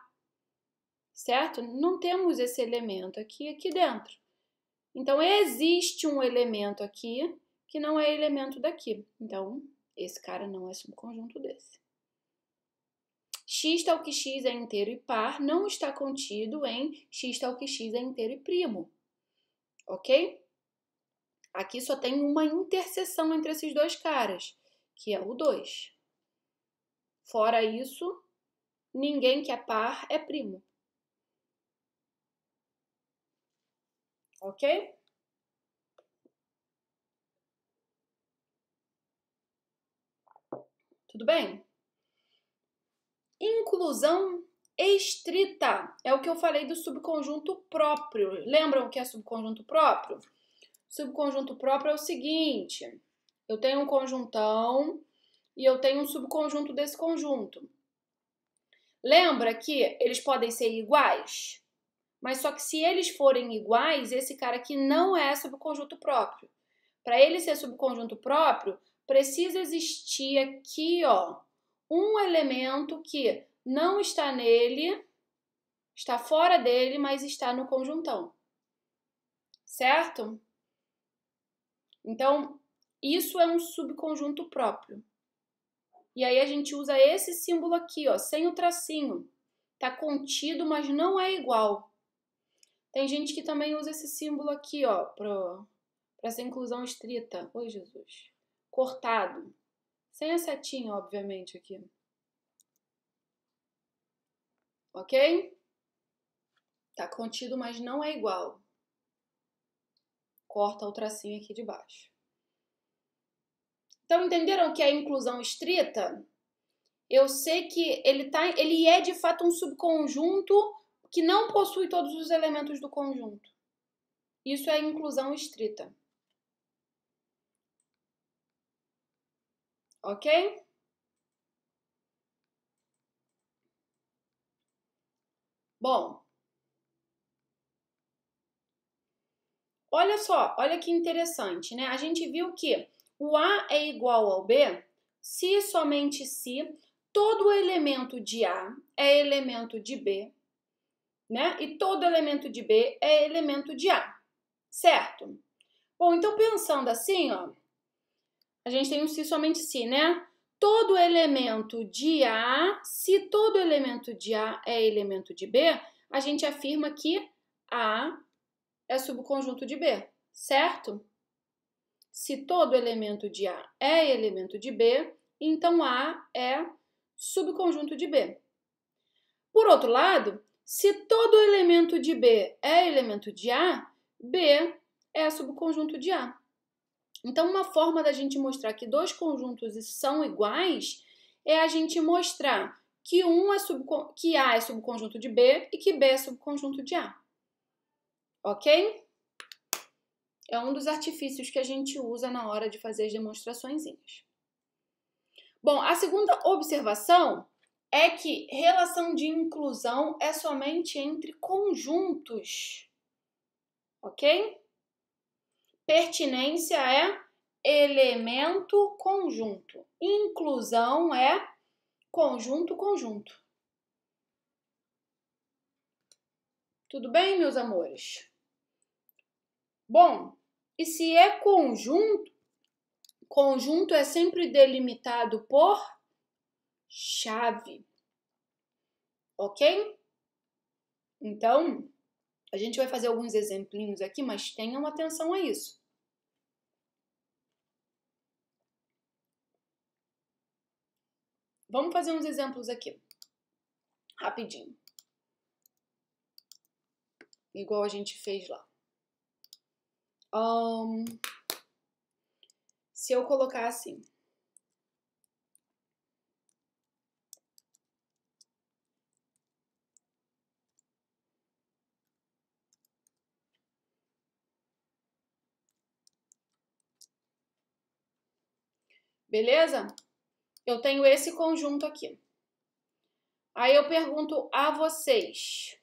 certo? Não temos esse elemento aqui dentro. Então, existe um elemento aqui que não é elemento daqui. Então, esse cara não é subconjunto desse. X tal que x é inteiro e par não está contido em x tal que x é inteiro e primo. Ok? Aqui só tem uma interseção entre esses dois caras, que é o 2. Fora isso, ninguém que é par é primo. Ok? Tudo bem? Inclusão estrita é o que eu falei do subconjunto próprio. Lembram o que é subconjunto próprio? Subconjunto próprio é o seguinte: eu tenho um conjuntão e eu tenho um subconjunto desse conjunto. Lembra que eles podem ser iguais? Mas só que se eles forem iguais, esse cara aqui não é subconjunto próprio. Para ele ser subconjunto próprio, precisa existir aqui, ó, um elemento que não está nele, está fora dele, mas está no conjuntão. Certo? Então, isso é um subconjunto próprio. E aí a gente usa esse símbolo aqui, ó, sem o tracinho. Tá contido, mas não é igual. Tem gente que também usa esse símbolo aqui, ó, para essa inclusão estrita. Oi, Jesus. Cortado. Sem a setinha, obviamente, aqui. Ok? Tá contido, mas não é igual. Corta o tracinho aqui de baixo. Então, entenderam o que é inclusão estrita? Eu sei que ele é de fato um subconjunto que não possui todos os elementos do conjunto. Isso é inclusão estrita. Ok? Bom, olha só, olha que interessante, né? A gente viu que o A é igual ao B se e somente se todo elemento de A é elemento de B, né? E todo elemento de B é elemento de A, certo? Bom, então pensando assim, ó, a gente tem um se somente se, né? Todo elemento de A, se todo elemento de A é elemento de B, a gente afirma que A é subconjunto de B, certo? Se todo elemento de A é elemento de B, então A é subconjunto de B. Por outro lado, se todo elemento de B é elemento de A, B é subconjunto de A. Então, uma forma da gente mostrar que dois conjuntos são iguais é a gente mostrar que que A é subconjunto de B e que B é subconjunto de A. Ok? É um dos artifícios que a gente usa na hora de fazer as demonstraçõezinhas. Bom, a segunda observação é que relação de inclusão é somente entre conjuntos. Ok? Pertinência é elemento conjunto. Inclusão é conjunto conjunto. Tudo bem, meus amores? Bom, e se é conjunto, conjunto é sempre delimitado por chave. Ok? Então, a gente vai fazer alguns exemplinhos aqui, mas tenham atenção a isso. Vamos fazer uns exemplos aqui, rapidinho. Igual a gente fez lá. Se eu colocar assim. Beleza? Eu tenho esse conjunto aqui. Aí eu pergunto a vocês.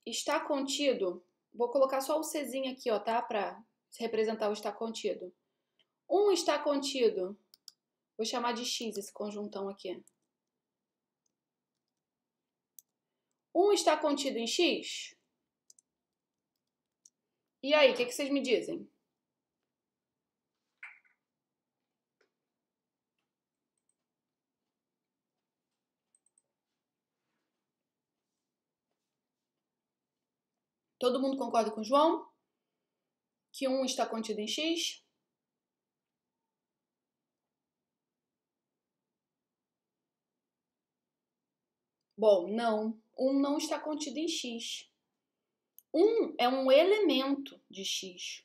Está contido. Vou colocar só o Czinho aqui, ó, tá? Para representar o está contido. Está contido. Vou chamar de X esse conjuntão aqui. Está contido em X? E aí, o que vocês me dizem? Todo mundo concorda com o João? Que 1 está contido em X? Bom, não. 1 não está contido em X. 1 é um elemento de X.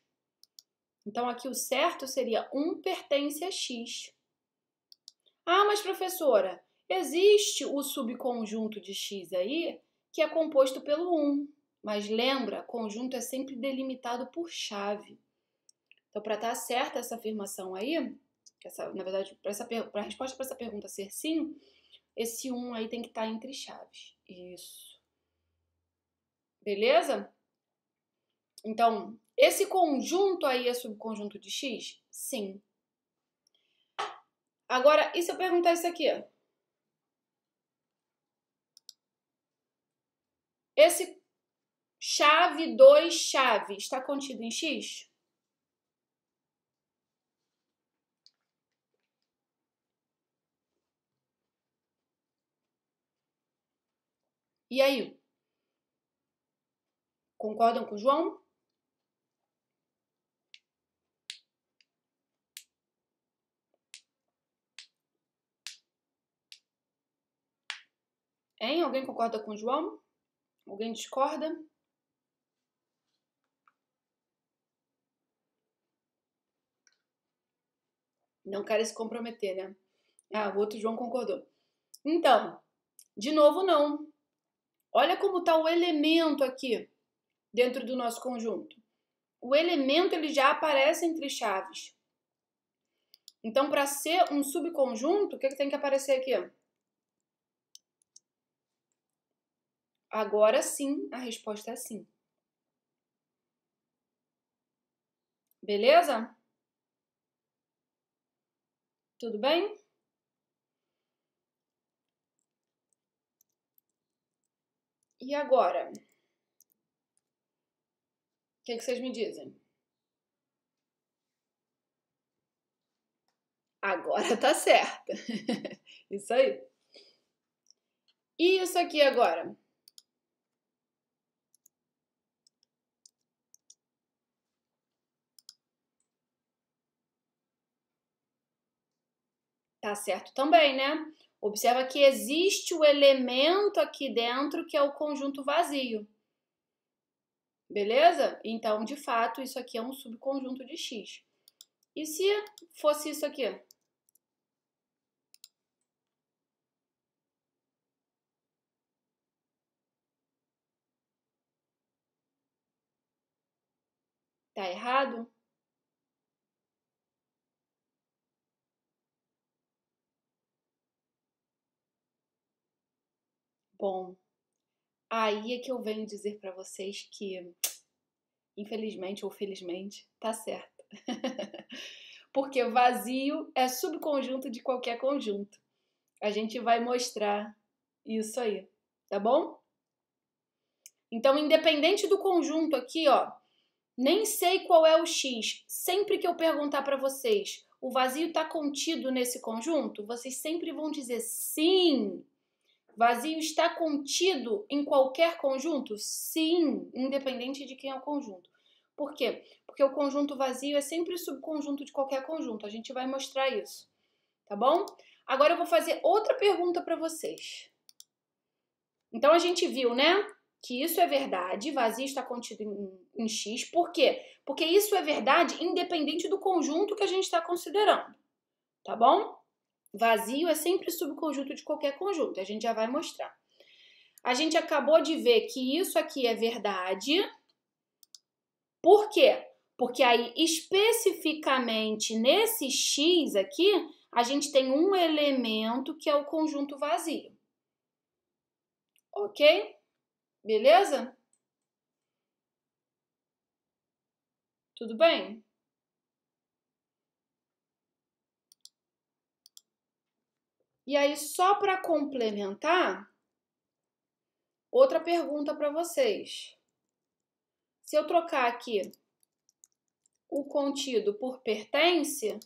Então, aqui o certo seria 1 pertence a X. Ah, mas professora, existe o subconjunto de X aí que é composto pelo 1. Mas lembra, conjunto é sempre delimitado por chave. Então, para estar certa essa afirmação aí, na verdade, para a resposta para essa pergunta ser sim, esse 1 aí tem que estar entre chaves. Isso. Beleza? Então, esse conjunto aí é subconjunto de X? Sim. Agora, e se eu perguntar isso aqui? Esse chave 2 chave está contido em X? E aí? Concordam com o João? Hein? Alguém concorda com o João? Alguém discorda? Não quero se comprometer, né? Ah, o outro João concordou. Então, de novo, não. Olha como está o elemento aqui dentro do nosso conjunto. O elemento ele já aparece entre chaves. Então, para ser um subconjunto, o que tem que aparecer aqui? Agora sim, a resposta é sim. Beleza? Tudo bem? E agora? O que vocês me dizem? Agora tá certa. Isso aí. E isso aqui agora? Tá certo também, né? Observa que existe o elemento aqui dentro que é o conjunto vazio. Beleza? Então, de fato, isso aqui é um subconjunto de X. E se fosse isso aqui? Tá errado? Bom, aí é que eu venho dizer para vocês que, infelizmente ou felizmente, tá certo. Porque vazio é subconjunto de qualquer conjunto. A gente vai mostrar isso aí, tá bom? Então, independente do conjunto aqui, ó, nem sei qual é o X. Sempre que eu perguntar para vocês, o vazio está contido nesse conjunto? Vocês sempre vão dizer sim. Vazio está contido em qualquer conjunto? Sim, independente de quem é o conjunto. Por quê? Porque o conjunto vazio é sempre subconjunto de qualquer conjunto. A gente vai mostrar isso, tá bom? Agora eu vou fazer outra pergunta para vocês. Então a gente viu, né, que isso é verdade, vazio está contido em X. Por quê? Porque isso é verdade independente do conjunto que a gente está considerando, tá bom? Vazio é sempre subconjunto de qualquer conjunto, a gente já vai mostrar. A gente acabou de ver que isso aqui é verdade. Por quê? Porque aí, especificamente nesse X aqui, a gente tem um elemento que é o conjunto vazio. Ok? Beleza? Tudo bem? E aí, só para complementar, outra pergunta para vocês. Se eu trocar aqui o contido por pertence,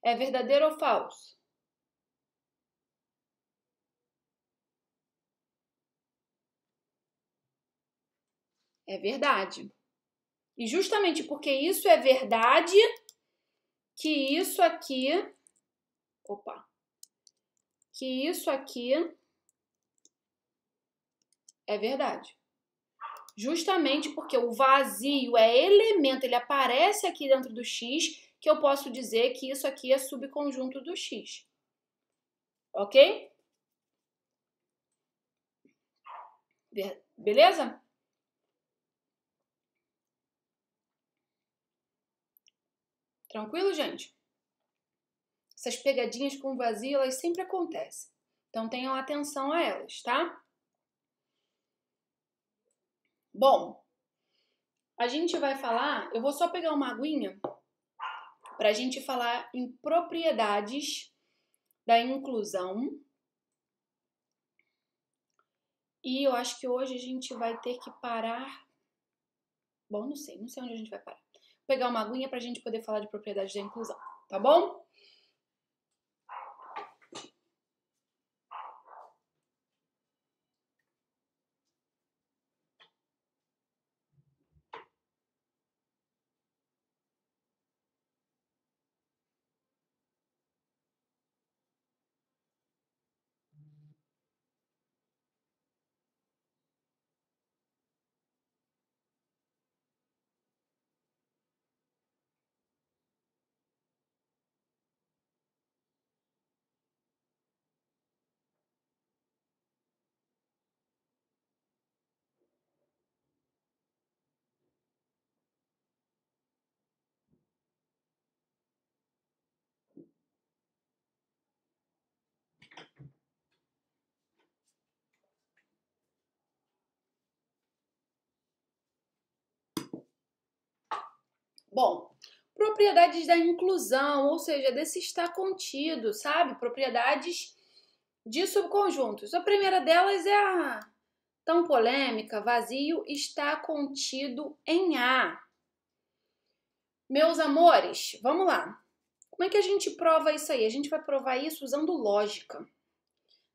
é verdadeiro ou falso? É verdade. E justamente porque isso é verdade, que isso aqui, opa, que isso aqui é verdade. Justamente porque o vazio é elemento, ele aparece aqui dentro do X, que eu posso dizer que isso aqui é subconjunto do X. Ok? Beleza? Tranquilo, gente? Essas pegadinhas com vazio, elas sempre acontecem. Então tenham atenção a elas, tá? Bom, a gente vai falar, eu vou só pegar uma aguinha para a gente falar em propriedades da inclusão. E eu acho que hoje a gente vai ter que parar. Bom, não sei onde a gente vai parar. Vou pegar uma aguinha para a gente poder falar de propriedades da inclusão, tá bom? Bom, propriedades da inclusão, ou seja, desse estar contido, sabe? Propriedades de subconjuntos. A primeira delas é a tão polêmica, vazio está contido em A. Meus amores, vamos lá. Como é que a gente prova isso aí? A gente vai provar isso usando lógica,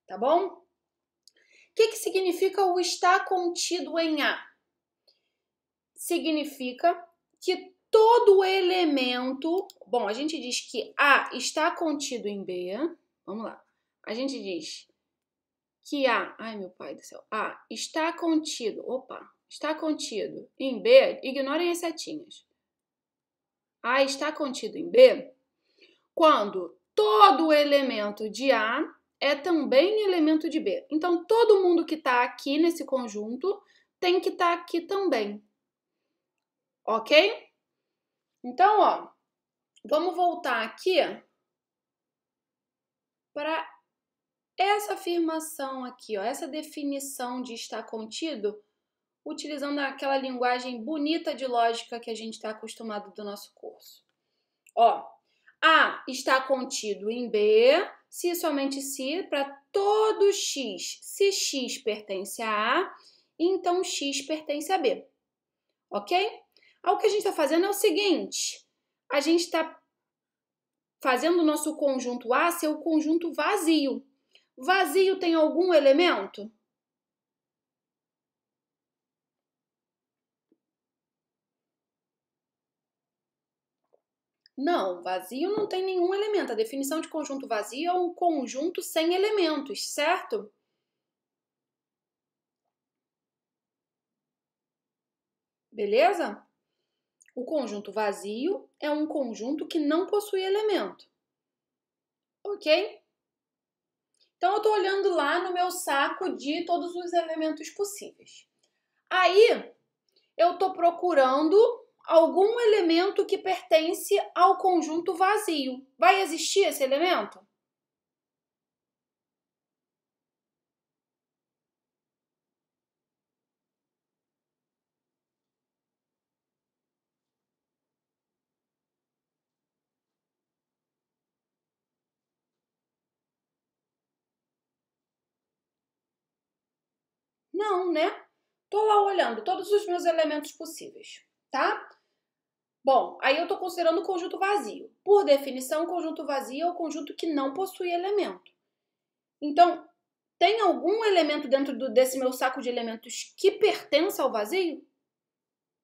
tá bom? O que significa o estar contido em A? Significa que todo elemento... Bom, a gente diz que A está contido em B. Vamos lá. A gente diz que A... Ai, meu pai do céu. A está contido... Opa! Está contido em B. Ignorem as setinhas. A está contido em B quando todo elemento de A é também elemento de B. Então, todo mundo que está aqui nesse conjunto tem que estar aqui também. Ok? Então, ó, vamos voltar aqui para essa afirmação aqui, ó, essa definição de estar contido, utilizando aquela linguagem bonita de lógica que a gente está acostumado do nosso curso. Ó, A está contido em B, se e somente se, para todo X. Se X pertence a A, então X pertence a B. Ok? Aí o que a gente está fazendo é o seguinte, a gente está fazendo o nosso conjunto A ser o conjunto vazio. Vazio tem algum elemento? Não, vazio não tem nenhum elemento. A definição de conjunto vazio é um conjunto sem elementos, certo? Beleza? O conjunto vazio é um conjunto que não possui elemento. Ok? Então, eu estou olhando lá no meu saco de todos os elementos possíveis. Aí, eu estou procurando algum elemento que pertence ao conjunto vazio. Vai existir esse elemento? Não, né? Tô lá olhando todos os meus elementos possíveis, tá? Bom, aí eu tô considerando o conjunto vazio. Por definição, o conjunto vazio é o conjunto que não possui elemento. Então, tem algum elemento dentro desse meu saco de elementos que pertença ao vazio?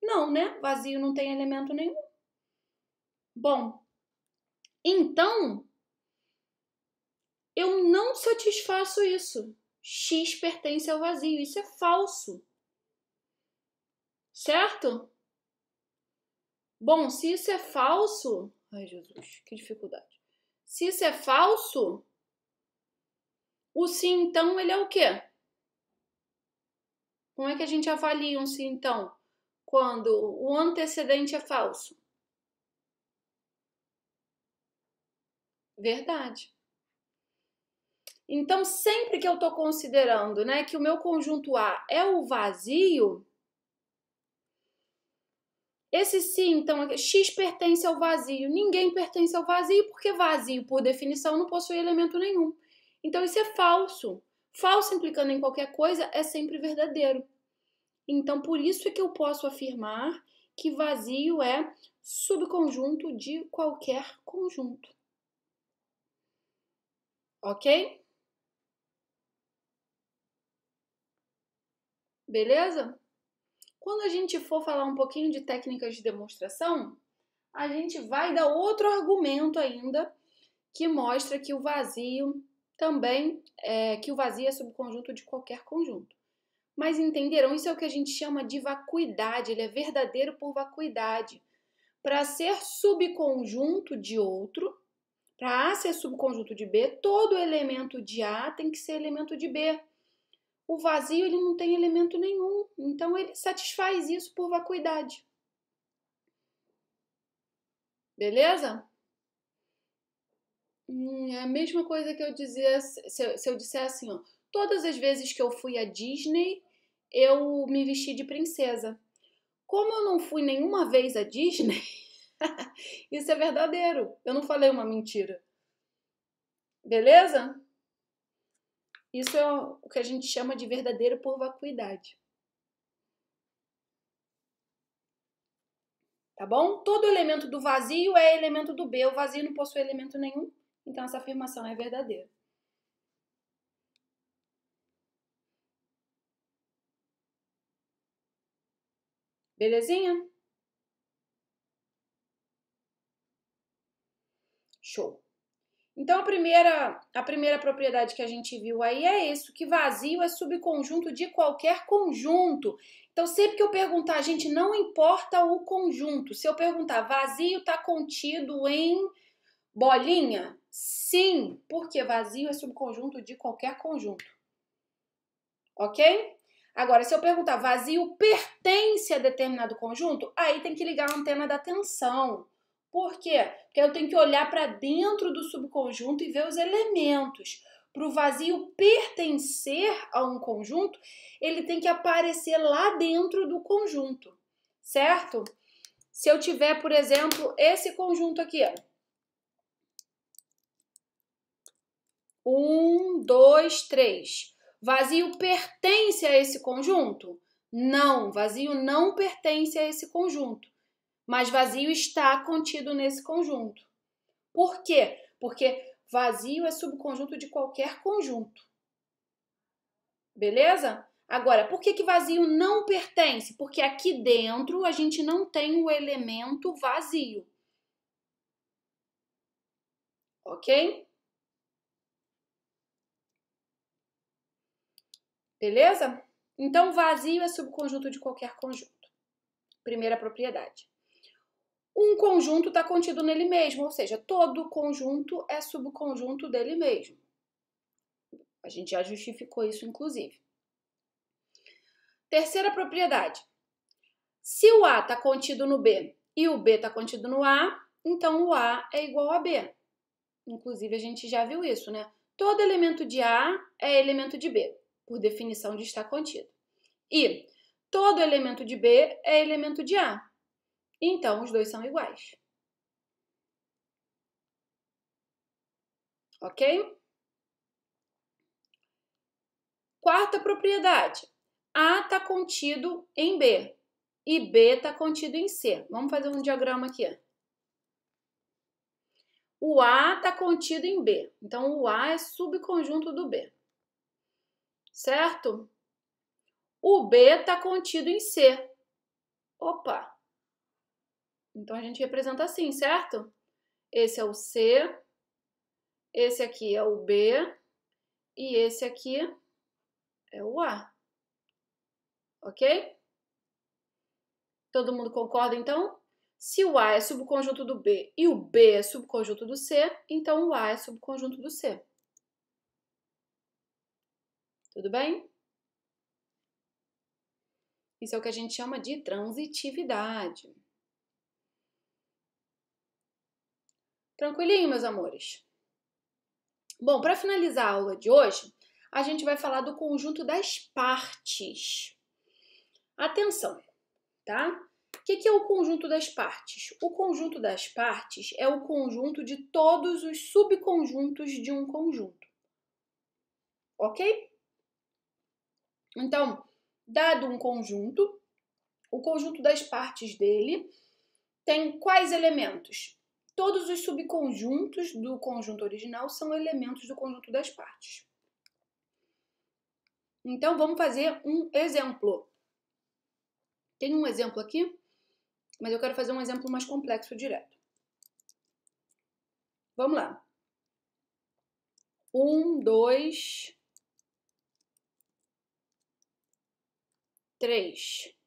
Não, né? Vazio não tem elemento nenhum. Bom, então, eu não satisfaço isso. X pertence ao vazio. Isso é falso. Certo? Bom, se isso é falso... Ai, Jesus, que dificuldade. Se isso é falso, o sim, então, ele é o quê? Como é que a gente avalia um sim, então, quando o antecedente é falso? Verdade. Então, sempre que eu estou considerando, né, que o meu conjunto A é o vazio, esse sim, então, X pertence ao vazio. Ninguém pertence ao vazio, porque vazio, por definição, não possui elemento nenhum. Então, isso é falso. Falso implicando em qualquer coisa é sempre verdadeiro. Então, por isso é que eu posso afirmar que vazio é subconjunto de qualquer conjunto. Ok? Beleza? Quando a gente for falar um pouquinho de técnicas de demonstração, a gente vai dar outro argumento ainda que mostra que o vazio também que o vazio é subconjunto de qualquer conjunto. Mas entenderam? Isso é o que a gente chama de vacuidade, ele é verdadeiro por vacuidade. Para ser subconjunto de outro, para A ser subconjunto de B, todo elemento de A tem que ser elemento de B. O vazio ele não tem elemento nenhum, então ele satisfaz isso por vacuidade. Beleza? É a mesma coisa que eu dizia, se eu disser assim, ó, todas as vezes que eu fui à Disney, eu me vesti de princesa. Como eu não fui nenhuma vez à Disney, Isso é verdadeiro. Eu não falei uma mentira. Beleza? Isso é o que a gente chama de verdadeiro por vacuidade. Tá bom? Todo elemento do vazio é elemento do B. O vazio não possui elemento nenhum, então essa afirmação é verdadeira. Belezinha? Show. Então, a primeira propriedade que a gente viu aí é isso, que vazio é subconjunto de qualquer conjunto. Então, sempre que eu perguntar, gente, não importa o conjunto. Se eu perguntar, vazio está contido em bolinha? Sim, porque vazio é subconjunto de qualquer conjunto. Ok? Agora, se eu perguntar, vazio pertence a determinado conjunto? Aí tem que ligar a antena da atenção. Por quê? Porque eu tenho que olhar para dentro do subconjunto e ver os elementos. Para o vazio pertencer a um conjunto, ele tem que aparecer lá dentro do conjunto, certo? Se eu tiver, por exemplo, esse conjunto aqui, ó. 1, 2, 3. Vazio pertence a esse conjunto? Não, vazio não pertence a esse conjunto. Mas vazio está contido nesse conjunto. Por quê? Porque vazio é subconjunto de qualquer conjunto. Beleza? Agora, por que vazio não pertence? Porque aqui dentro a gente não tem o elemento vazio. Ok? Beleza? Então, vazio é subconjunto de qualquer conjunto. Primeira propriedade. Um conjunto está contido nele mesmo, ou seja, todo conjunto é subconjunto dele mesmo. A gente já justificou isso, inclusive. Terceira propriedade. Se o A está contido no B e o B está contido no A, então o A é igual a B. Inclusive, a gente já viu isso, né? Todo elemento de A é elemento de B, por definição de estar contido. E todo elemento de B é elemento de A. Então, os dois são iguais. Ok? Quarta propriedade. A está contido em B e B está contido em C. Vamos fazer um diagrama aqui. O A está contido em B. Então, o A é subconjunto do B. Certo? O B está contido em C. Opa! Então, a gente representa assim, certo? Esse é o C, esse aqui é o B e esse aqui é o A. Ok? Todo mundo concorda, então? Se o A é subconjunto do B e o B é subconjunto do C, então o A é subconjunto do C. Tudo bem? Isso é o que a gente chama de transitividade. Tranquilinho, meus amores? Bom, para finalizar a aula de hoje, a gente vai falar do conjunto das partes. Atenção, tá? O que é o conjunto das partes? O conjunto das partes é o conjunto de todos os subconjuntos de um conjunto. Ok? Então, dado um conjunto, o conjunto das partes dele tem quais elementos? Todos os subconjuntos do conjunto original são elementos do conjunto das partes. Então, vamos fazer um exemplo. Tem um exemplo aqui, mas eu quero fazer um exemplo mais complexo direto. Vamos lá. 1, 2, 3.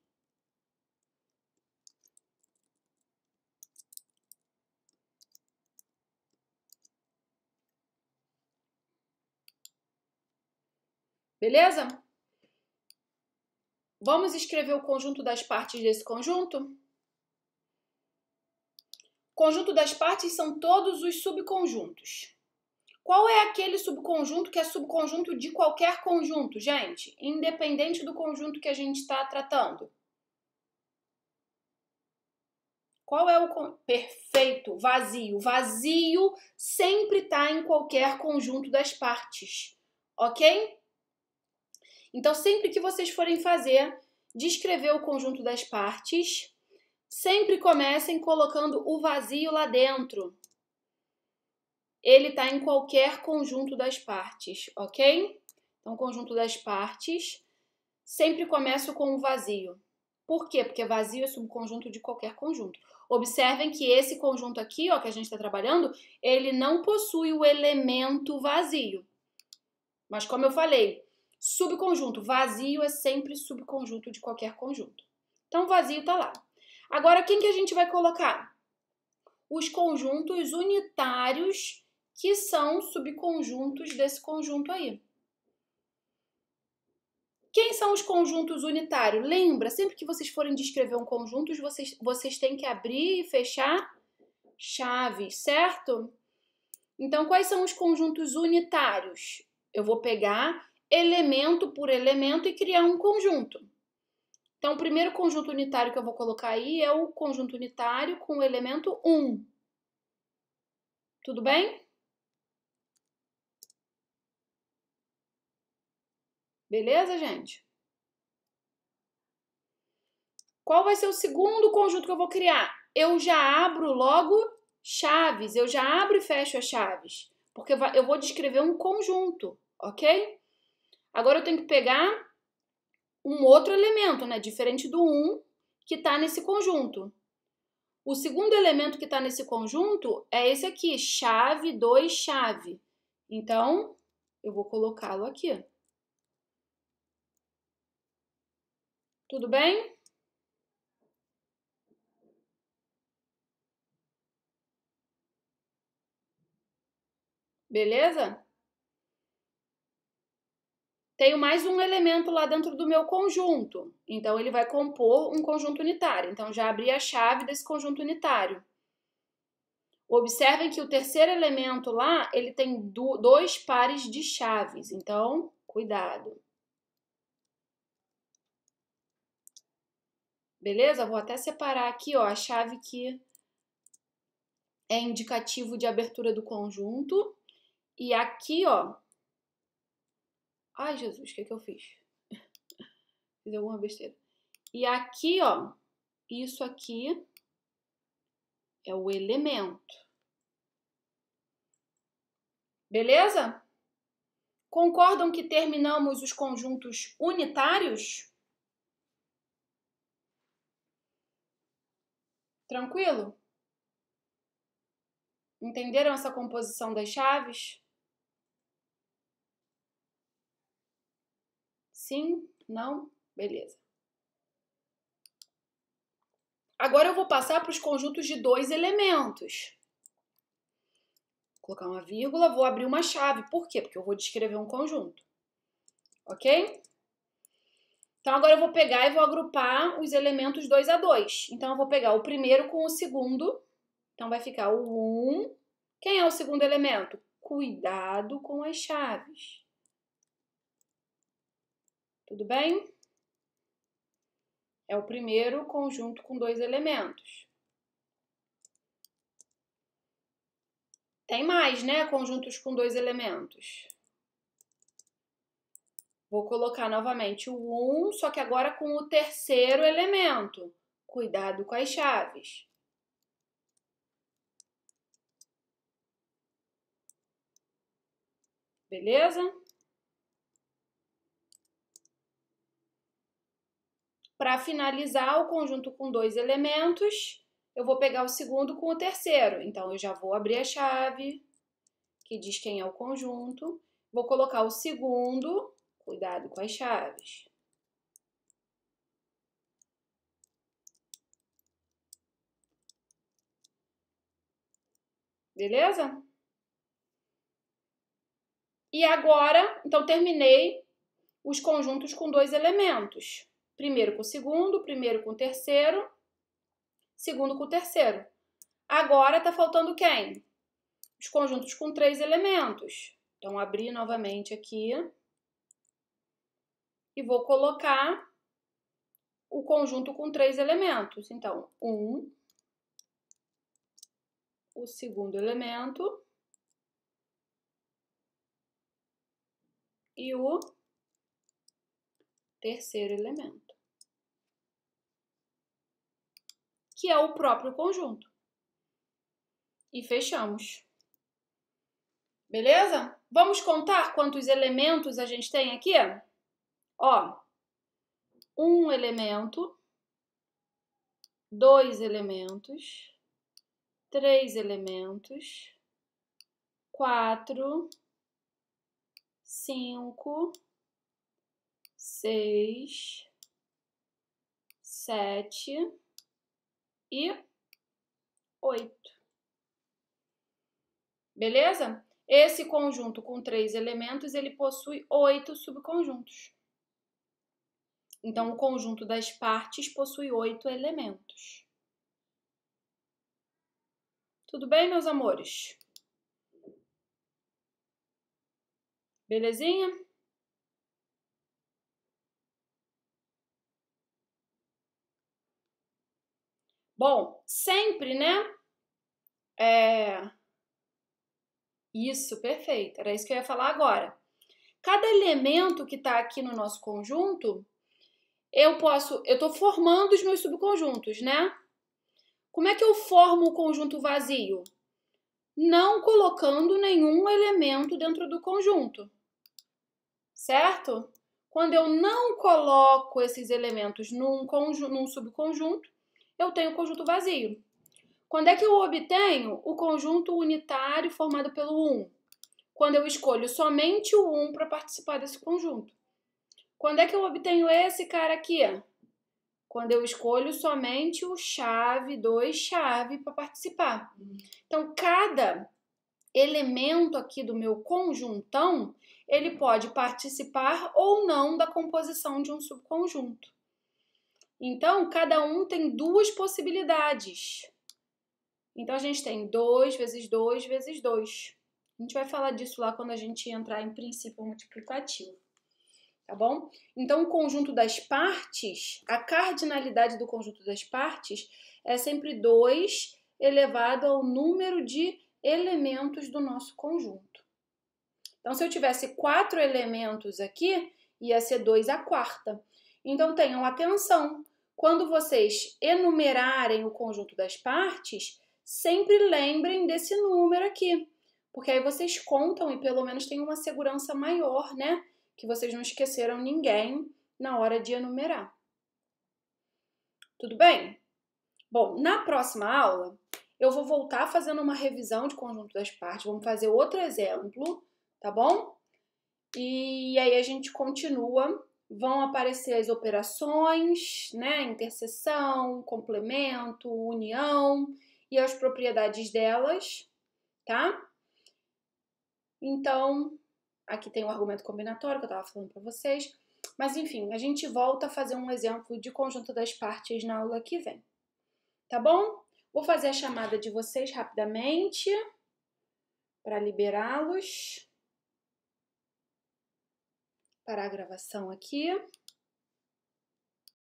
Beleza? Vamos escrever o conjunto das partes desse conjunto? O conjunto das partes são todos os subconjuntos. Qual é aquele subconjunto que é subconjunto de qualquer conjunto, gente? Independente do conjunto que a gente está tratando. Qual é o... Perfeito, vazio. Vazio sempre está em qualquer conjunto das partes, ok? Então, sempre que vocês forem descrever o conjunto das partes, sempre comecem colocando o vazio lá dentro. Ele está em qualquer conjunto das partes, ok? Então, conjunto das partes, sempre começo com o vazio. Por quê? Porque vazio é subconjunto de qualquer conjunto. Observem que esse conjunto aqui, ó, que a gente está trabalhando, ele não possui o elemento vazio. Mas como eu falei, subconjunto vazio é sempre subconjunto de qualquer conjunto. Então, vazio está lá. Agora, quem que a gente vai colocar? Os conjuntos unitários, que são subconjuntos desse conjunto aí. Quem são os conjuntos unitários? Lembra, sempre que vocês forem descrever um conjunto, vocês têm que abrir e fechar chaves, certo? Então, quais são os conjuntos unitários? Eu vou pegar elemento por elemento e criar um conjunto. Então, o primeiro conjunto unitário que eu vou colocar aí é o conjunto unitário com o elemento 1. Tudo bem? Beleza, gente? Qual vai ser o segundo conjunto que eu vou criar? Eu já abro logo chaves, eu já abro e fecho as chaves, porque eu vou descrever um conjunto, ok? Agora eu tenho que pegar um outro elemento, né? Diferente do 1 que está nesse conjunto. O segundo elemento que está nesse conjunto é esse aqui, chave 2, chave. Então, eu vou colocá-lo aqui. Tudo bem? Beleza? Tenho mais um elemento lá dentro do meu conjunto. Então, ele vai compor um conjunto unitário. Então, já abri a chave desse conjunto unitário. Observem que o terceiro elemento lá, ele tem dois pares de chaves. Então, cuidado. Beleza? Vou até separar aqui, ó, a chave que é indicativo de abertura do conjunto. E aqui, ó... Ai, Jesus, o que eu fiz? Fiz alguma besteira. E aqui, ó, isso aqui é o elemento. Beleza? Concordam que terminamos os conjuntos unitários? Tranquilo? Entenderam essa composição das chaves? Sim? Não? Beleza. Agora eu vou passar para os conjuntos de 2 elementos. Vou colocar uma vírgula, vou abrir uma chave. Por quê? Porque eu vou descrever um conjunto. Ok? Então, agora eu vou pegar e vou agrupar os elementos 2 a 2. Então, eu vou pegar o primeiro com o segundo. Então, vai ficar o 1. Quem é o segundo elemento? Cuidado com as chaves. Tudo bem? É o primeiro conjunto com 2 elementos. Tem mais, né? Conjuntos com 2 elementos. Vou colocar novamente o 1, só que agora com o terceiro elemento. Cuidado com as chaves. Beleza? Para finalizar o conjunto com 2 elementos, eu vou pegar o segundo com o terceiro. Então, eu já vou abrir a chave, que diz quem é o conjunto. Vou colocar o segundo, cuidado com as chaves. Beleza? E agora, então, terminei os conjuntos com 2 elementos. Primeiro com o segundo, primeiro com o terceiro, segundo com o terceiro. Agora tá faltando quem? Os conjuntos com 3 elementos. Então, abri novamente aqui e vou colocar o conjunto com 3 elementos. Então, 1, o segundo elemento e o terceiro elemento, que é o próprio conjunto. E fechamos. Beleza? Vamos contar quantos elementos a gente tem aqui? Ó, um elemento, dois elementos, três elementos, 4, 5, 6, 7 e 8. Beleza? Esse conjunto com 3 elementos, ele possui 8 subconjuntos. Então, o conjunto das partes possui 8 elementos. Tudo bem, meus amores? Belezinha? Bom, sempre, né? Isso, perfeito. Era isso que eu ia falar agora. Cada elemento que está aqui no nosso conjunto, eu tô formando os meus subconjuntos, né? Como é que eu formo o conjunto vazio? Não colocando nenhum elemento dentro do conjunto, certo? Quando eu não coloco esses elementos num subconjunto, eu tenho o conjunto vazio. Quando é que eu obtenho o conjunto unitário formado pelo 1? Quando eu escolho somente o 1 para participar desse conjunto. Quando é que eu obtenho esse cara aqui? Quando eu escolho somente o chave, 2 chave para participar. Então, cada elemento aqui do meu conjuntão, ele pode participar ou não da composição de um subconjunto. Então, cada um tem duas possibilidades. Então, a gente tem 2 vezes 2 vezes 2. A gente vai falar disso lá quando a gente entrar em princípio multiplicativo. Tá bom? Então, o conjunto das partes, a cardinalidade do conjunto das partes é sempre 2 elevado ao número de elementos do nosso conjunto. Então, se eu tivesse 4 elementos aqui, ia ser 2 à quarta. Então, tenham atenção. Quando vocês enumerarem o conjunto das partes, sempre lembrem desse número aqui. Porque aí vocês contam e pelo menos tem uma segurança maior, né? Que vocês não esqueceram ninguém na hora de enumerar. Tudo bem? Bom, na próxima aula, eu vou voltar fazendo uma revisão de conjunto das partes. Vamos fazer outro exemplo, tá bom? E aí a gente continua. Vão aparecer as operações, né? Interseção, complemento, união e as propriedades delas, tá? Então, aqui tem o argumento combinatório que eu estava falando para vocês. Mas, enfim, a gente volta a fazer um exemplo de conjunto das partes na aula que vem. Tá bom? Vou fazer a chamada de vocês rapidamente para liberá-los para a gravação aqui.